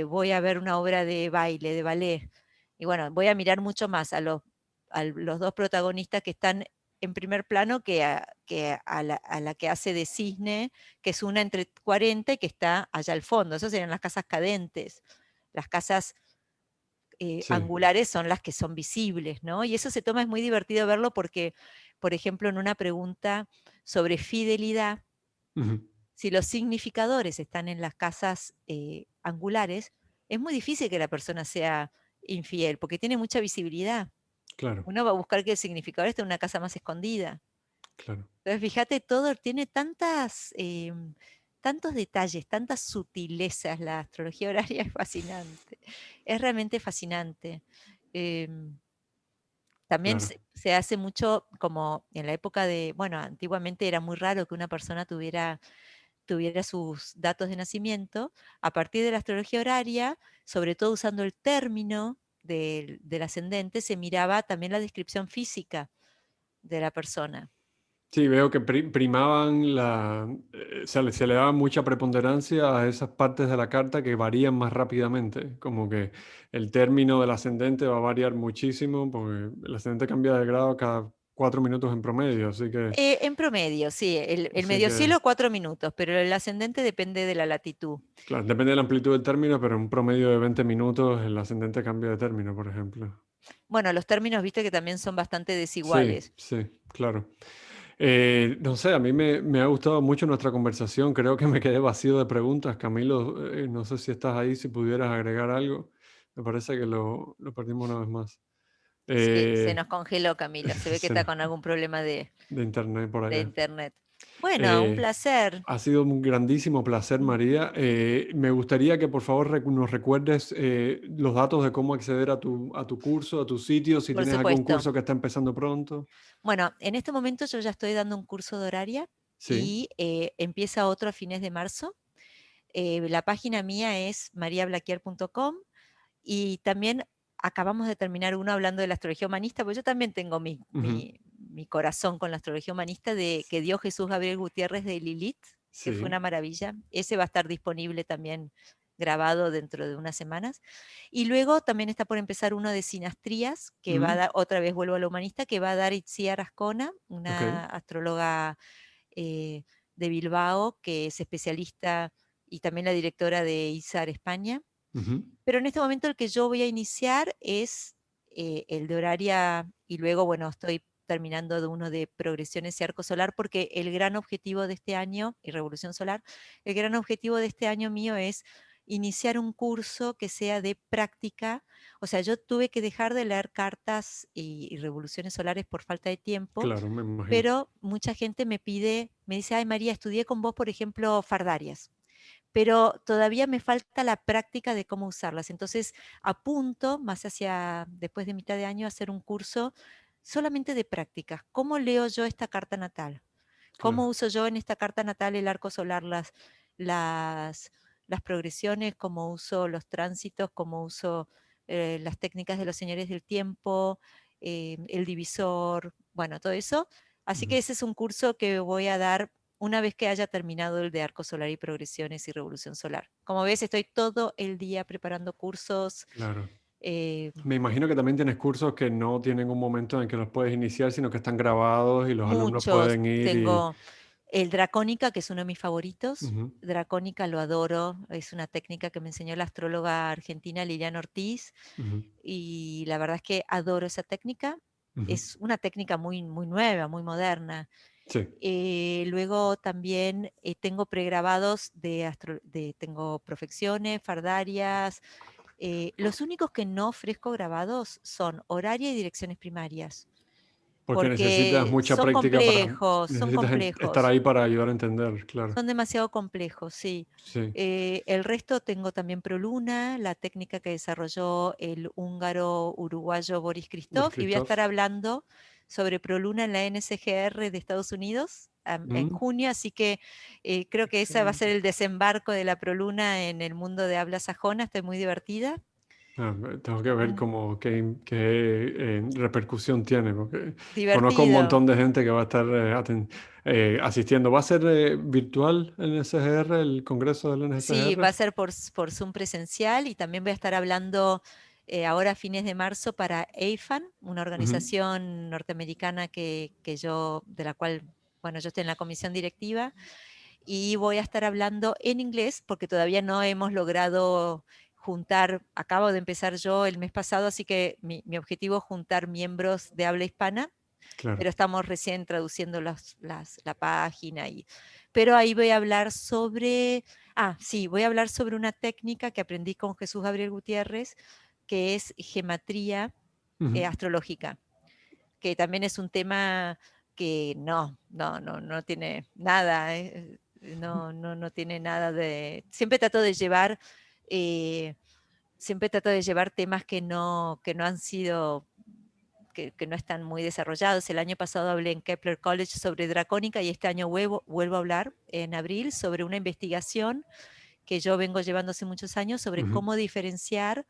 voy a ver una obra de baile, de ballet, y bueno, voy a mirar mucho más a los dos protagonistas que están en primer plano que a la que hace de cisne, que es una entre 40 y que está allá al fondo. Esas serían las casas cadentes. Las casas Sí. angulares son las que son visibles, ¿no? Y eso se toma, es muy divertido verlo porque, por ejemplo, en una pregunta sobre fidelidad, Ujú. si los significadores están en las casas angulares, es muy difícil que la persona sea infiel, porque tiene mucha visibilidad. Claro, Uno va a buscar que el significador esté en una casa más escondida. claro, Entonces, fíjate, todo tiene tantos detalles, tantas sutilezas. La astrología horaria es fascinante. Es realmente fascinante. Em, También claro. se hace mucho como en la época de, bueno, antiguamente era muy raro que una persona tuviera sus datos de nacimiento. A partir de la astrología horaria, sobre todo usando el término del ascendente, se miraba también la descripción física de la persona. Sí, veo que primaban se le daba mucha preponderancia a esas partes de la carta que varían más rápidamente, como que el término del ascendente va a variar muchísimo, porque el ascendente cambia de grado cada 4 minutos en promedio, En promedio, sí, el así que, mediocielo 4 minutos, pero el ascendente depende de la latitud. claro, depende de la amplitud del término, pero en un promedio de 20 minutos el ascendente cambia de término, por ejemplo. Bueno, los términos, viste que también son bastante Sí, desiguales. sí, claro. No sé, a mí me ha gustado mucho nuestra conversación. Creo que me quedé vacío de preguntas. Camilo, no sé si estás ahí, si pudieras agregar algo. Me parece que lo perdimos una vez más. Sí, se Eh, nos congeló Camilo, se ve que está con algún problema de internet por de allá. internet. Bueno, un Eh, placer. Ha sido un grandísimo placer, Mm. María. Me gustaría que por favor nos recuerdes los datos de cómo acceder a tu curso, a tu sitio, si Por tienes algún supuesto. curso que está empezando pronto. Bueno, en este momento yo ya estoy dando un curso de horaria Sí. y empieza otro a fines de marzo. La página mía es mariablaquier.com y también acabamos de terminar uno hablando de la astrología humanista, porque yo también tengo Ujú. mi corazón con la astrología humanista de que dio Jesús Gabriel Gutiérrez de Lilith, que fue Sí. una maravilla. Ese va a estar disponible también grabado dentro de unas semanas. Y luego también está por empezar uno de sinastrías, que va a Mm, dar, otra vez vuelvo a la humanista, que va a dar Itziar Ascona, ok. una astróloga eh, de Bilbao, que es especialista y también la directora de ISAR España. Ujú. Pero en este momento el que yo voy a iniciar es el de horaria y luego, bueno, estoy terminando de uno de progresiones y arco solar porque el gran objetivo de este año, y revolución solar, el gran objetivo de este año mío es iniciar un curso que sea de práctica. O sea, yo tuve que dejar de leer cartas y revoluciones solares por falta de tiempo, Claro, me imagino. pero mucha gente me dice, ay María, estudié con vos, por ejemplo, fardarias, pero todavía me falta la práctica de cómo usarlas. Entonces, apunto más hacia después de mitad de año a hacer un curso solamente de prácticas. ¿Cómo leo yo esta carta natal? ¿Cómo Claro. uso yo en esta carta natal el arco solar las, las progresiones? ¿Cómo uso los tránsitos? ¿Cómo uso las técnicas de los señores del tiempo? El divisor, bueno, todo eso. Así Ujú. que ese es un curso que voy a dar una vez que haya terminado el de arco solar y progresiones y revolución solar. Como ves, estoy todo el día preparando cursos, Claro. eh, Me imagino que también tienes cursos que no tienen un momento en el que los puedes iniciar, sino que están grabados y los alumnos muchos. pueden ir y... Tengo el Dracónica, que es uno de mis favoritos. Ujú, Dracónica lo adoro, es una técnica que me enseñó la astróloga argentina Liliana Ortiz ujú, y la verdad es que adoro esa técnica. ujú. Es una técnica muy, muy nueva, muy moderna. Sí. Luego también tengo pregrabados tengo profecciones, fardarias. Los únicos que no ofrezco grabados son horaria y direcciones primarias, Porque necesitas porque mucha práctica para... son Necesitas estar complejos. ahí para ayudar a entender, claro. Son demasiado complejos, sí. Sí. El resto tengo también Proluna, la técnica que desarrolló el húngaro uruguayo Boris Boris Christoph, y voy a estar Christoph. hablando sobre Proluna en la NSGR de Estados Unidos en Mm, junio, así que creo que ese va a ser excelente. el desembarco de la Proluna en el mundo de habla sajona, estoy muy divertida. Tengo que ver Mm, cómo, qué repercusión tiene, porque conozco un Divertido. montón de gente que va a estar asistiendo. ¿Va a ser virtual el NSGR, el congreso del Sí, va NSGR? a ser por Zoom presencial y también voy a estar hablando. ahora a fines de marzo para AFAN, una Ujú. organización norteamericana de la cual, bueno, yo estoy en la comisión directiva, y voy a estar hablando en inglés porque todavía no hemos logrado juntar, acabo de empezar yo el mes pasado, así que mi objetivo es juntar miembros de habla hispana, Claro. pero estamos recién traduciendo la página. Pero ahí voy a hablar voy a hablar sobre una técnica que aprendí con Jesús Gabriel Gutiérrez, que es gematría Ujú. astrológica, que también es un tema que no tiene nada, no tiene nada de... Siempre trato de llevar temas que no han sido, que no están muy desarrollados. El año pasado hablé en Kepler College sobre dracónica y este año vuelvo a hablar en abril sobre una investigación que yo vengo llevando hace muchos años sobre Ujú. cómo diferenciar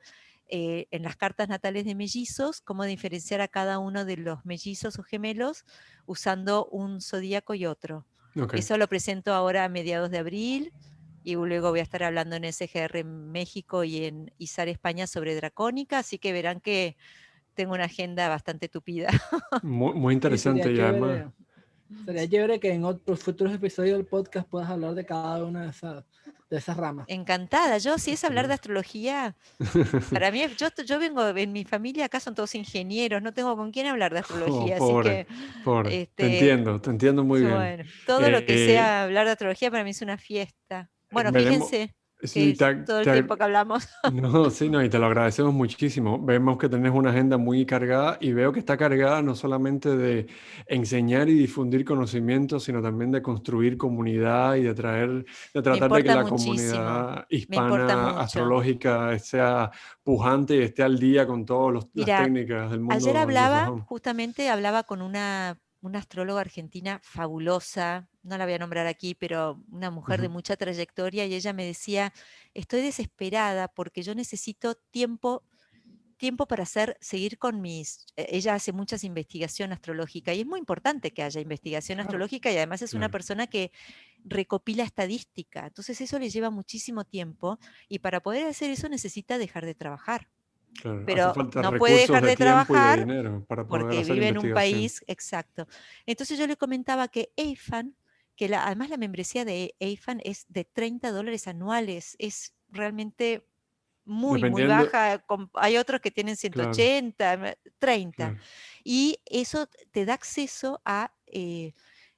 en las cartas natales de mellizos, cómo diferenciar a cada uno de los mellizos o gemelos usando un zodíaco y otro. Ok. Eso lo presento ahora a mediados de abril y luego voy a estar hablando en SGR en México y en ISAR España sobre dracónica, así que verán que tengo una agenda bastante tupida. Muy Sí, interesante y además... sería chévere que en otros futuros episodios del podcast puedas hablar de cada una de esas ramas. Encantada. Yo, si es hablar de Excelente. astrología, para mí, yo vengo, en mi familia acá son todos ingenieros, no tengo con quién hablar de Oh, astrología, así pobre, que, pobre. este, Te entiendo muy bien. bueno, todo lo que Eh, sea hablar de astrología para mí es una fiesta. Bueno, veremos, fíjense que sí, es todo el tiempo que hablamos. no, sí, no, y te lo agradecemos muchísimo. Vemos que tenés una agenda muy cargada y veo que está cargada no solamente de enseñar y difundir conocimientos, sino también de construir comunidad y de Me tratar de que importa la muchísimo, comunidad me importa hispana mucho. astrológica sea pujante y esté al día con todas las Mira, técnicas del ayer mundo anglosajón. hablaba con una astróloga argentina fabulosa, no la voy a nombrar aquí, pero una mujer de Ujú. mucha trayectoria, y ella me decía, estoy desesperada porque yo necesito tiempo para seguir con ella hace muchas investigación astrológica y es muy importante que haya investigación Claro. astrológica y además es una Claro, persona que recopila estadística, entonces eso le lleva muchísimo tiempo y para poder hacer eso necesita dejar de trabajar, claro. Hace pero falta no puede recursos dejar de de tiempo y de trabajar dinero para poder porque hacer vive en un investigación. país exacto. Entonces yo le comentaba que AFAN, además la membresía de AFAN es de $30 anuales, es realmente muy, muy Dependiendo, baja. Hay otros que tienen claro, 180, 30. claro. Y eso te da acceso a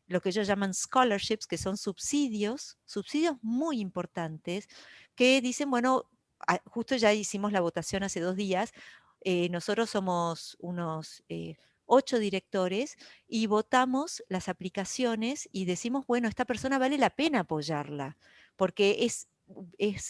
lo que ellos llaman scholarships, que son subsidios muy importantes, que dicen, bueno, justo ya hicimos la votación hace 2 días, nosotros somos unos 8 directores y votamos las aplicaciones y decimos, bueno, esta persona vale la pena apoyarla, porque es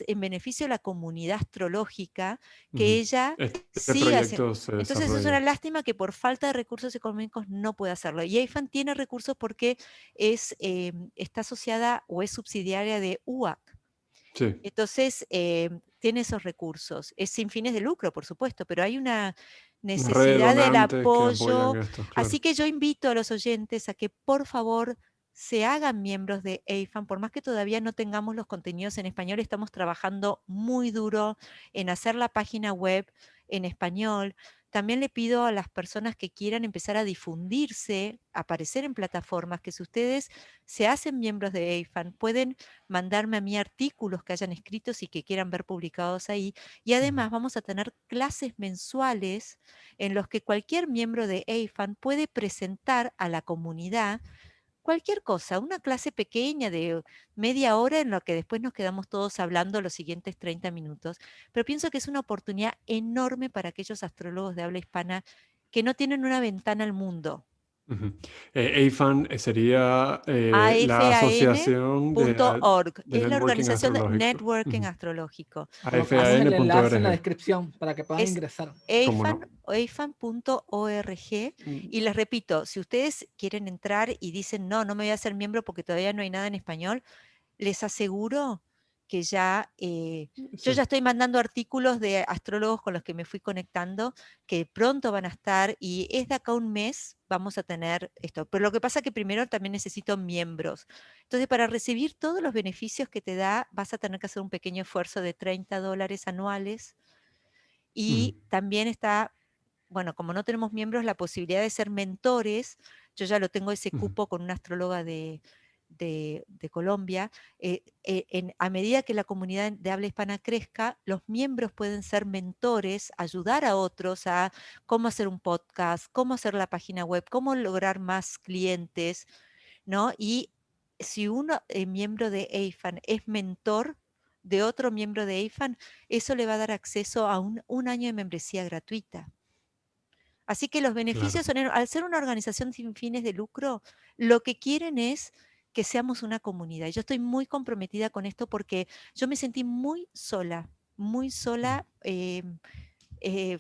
en beneficio de la comunidad astrológica que Ujú. ella Este siga haciendo. proyecto se Entonces es una desarrolla. lástima que por falta de recursos económicos no pueda hacerlo. Y AIFAN tiene recursos porque está asociada o es subsidiaria de UAC. Sí, Entonces, tiene esos recursos. Es sin fines de lucro, por supuesto, pero hay una una red de necesidad del donantes que apoyan apoyo. esto, Así claro. que yo invito a los oyentes a que por favor se hagan miembros de AFAN, por más que todavía no tengamos los contenidos en español, estamos trabajando muy duro en hacer la página web en español. También le pido a las personas que quieran empezar a difundirse, aparecer en plataformas, que si ustedes se hacen miembros de AFAN, pueden mandarme a mí artículos que hayan escritos y que quieran ver publicados ahí. Y Ujú. además vamos a tener clases mensuales en los que cualquier miembro de AFAN puede presentar a la comunidad cualquier cosa, una clase pequeña de media hora en la que después nos quedamos todos hablando los siguientes 30 minutos. Pero pienso que es una oportunidad enorme para aquellos astrólogos de habla hispana que no tienen una ventana al mundo. Ujú. AFAN sería la asociación afan.org de es la networking organización de astrológico. networking Ujú. astrológico. Colocamos el enlace en la afan.org. descripción para que puedan Es ingresar. ¿Cómo no? afan.org Mm, y les repito, si ustedes quieren entrar y dicen, no me voy a hacer miembro porque todavía no hay nada en español, les aseguro que yo sí. ya estoy mandando artículos de astrólogos con los que me fui conectando, que pronto van a estar, y es de acá a un mes vamos a tener esto. Pero lo que pasa es que primero también necesito miembros. Entonces, para recibir todos los beneficios que te da, vas a tener que hacer un pequeño esfuerzo de $30 anuales. Y también está, bueno, como no tenemos miembros, la posibilidad de ser mentores. Yo ya lo tengo ese cupo con una astróloga de Colombia. A medida que la comunidad de habla hispana crezca, los miembros pueden ser mentores, ayudar a otros a cómo hacer un podcast, cómo hacer la página web, cómo lograr más clientes, ¿no? Y si uno miembro de AFAN es mentor de otro miembro de AFAN, eso le va a dar acceso a un año de membresía gratuita. Así que los beneficios son, al ser una organización sin fines de lucro, lo que quieren es que seamos una comunidad. Y yo estoy muy comprometida con esto porque yo me sentí muy sola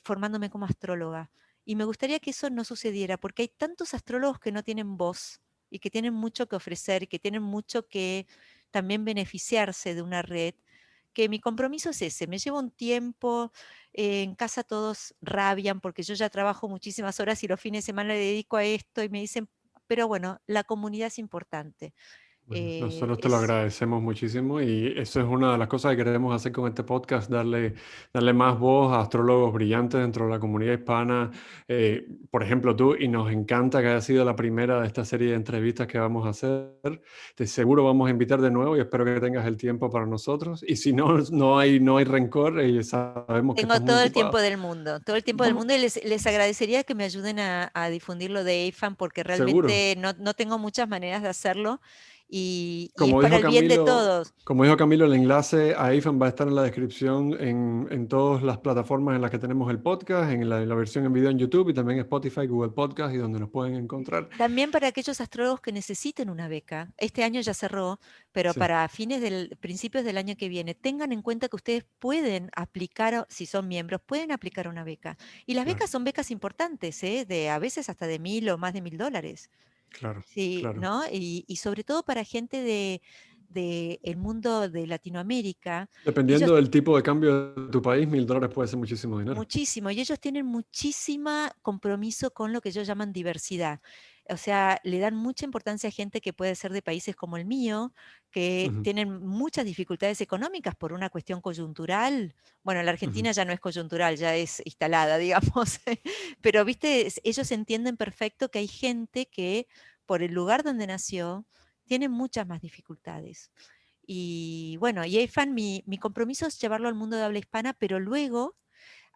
formándome como astróloga. Y me gustaría que eso no sucediera, porque hay tantos astrólogos que no tienen voz y que tienen mucho que ofrecer y que tienen mucho que también beneficiarse de una red, que mi compromiso es ese. Me llevo un tiempo, en casa todos rabian porque yo ya trabajo muchísimas horas y los fines de semana le dedico a esto y me dicen, pero bueno, la comunidad es importante. Bueno, nosotros te lo agradecemos muchísimo y eso es una de las cosas que queremos hacer con este podcast, darle más voz a astrólogos brillantes dentro de la comunidad hispana. Por ejemplo, tú, y nos encanta que haya sido la primera de esta serie de entrevistas que vamos a hacer. De seguro vamos a invitar de nuevo y espero que tengas el tiempo para nosotros. Y si no, no hay rencor y sabemos que Tengo estás muy todo el ocupado. tiempo del mundo, todo el tiempo del mundo, y les agradecería que me ayuden a difundir lo de AFAN porque Seguro. realmente no tengo muchas maneras de hacerlo y es Como para dijo el bien de Camilo, todos. el enlace a IFAN va a estar en la descripción en todas las plataformas en las que tenemos el podcast, en la versión en video en YouTube y también Spotify, Google Podcast y donde nos pueden encontrar. También para aquellos astrólogos que necesiten una beca. Este año ya cerró, pero Sí, para principios del año que viene, tengan en cuenta que ustedes pueden aplicar, si son miembros, pueden aplicar una beca. Y las claro, becas son becas importantes, ¿eh? A veces hasta de 1.000 o más de $1.000. claro, Sí, claro. ¿no? Y sobre todo para gente de el mundo de Latinoamérica, ellos Dependiendo del tipo de cambio de tu país, $1.000 puede ser muchísimo dinero. muchísimo, y ellos tienen muchísima compromiso con lo que ellos llaman diversidad. O sea, le dan mucha importancia a gente que puede ser de países como el mío, que Ujú, tienen muchas dificultades económicas por una cuestión coyuntural. Bueno, la ujú. Argentina ya no es coyuntural, ya es instalada, digamos. Pero, viste, ellos entienden perfecto que hay gente que por el lugar donde nació tiene muchas más dificultades. Y bueno, y AFAN, mi compromiso es llevarlo al mundo de habla hispana, pero luego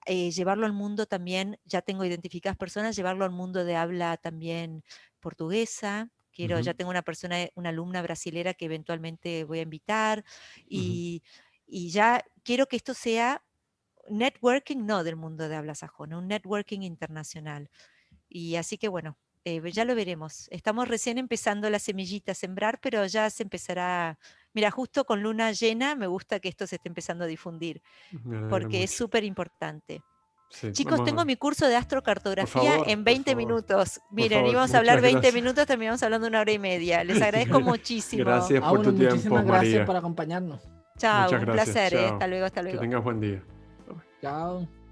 llevarlo al mundo también, ya tengo identificadas personas, llevarlo al mundo de habla también portuguesa. Ya Ujú, tengo una alumna brasilera que eventualmente voy a invitar ujú. y ya quiero que esto sea networking, no del mundo de habla sajona, un networking internacional. Y así que bueno, ya lo veremos. Estamos recién empezando la semillita a sembrar, pero ya se empezará. Mira, justo con luna llena me gusta que esto se esté empezando a difundir, Me alegra porque es mucho. súper importante. Sí, Chicos, vamos tengo a... mi curso de astrocartografía en Por 20 favor, minutos. por Miren, favor, íbamos a hablar muchas 20 gracias. minutos, terminamos hablando 1 hora y media. Les agradezco muchísimo. Gracias Ah, por bueno, tu tiempo, muchísimas gracias María. por acompañarnos. Chao, Muchas un gracias. placer, ¿eh? Chao. Hasta luego, hasta Que luego. tengas buen día. Chao.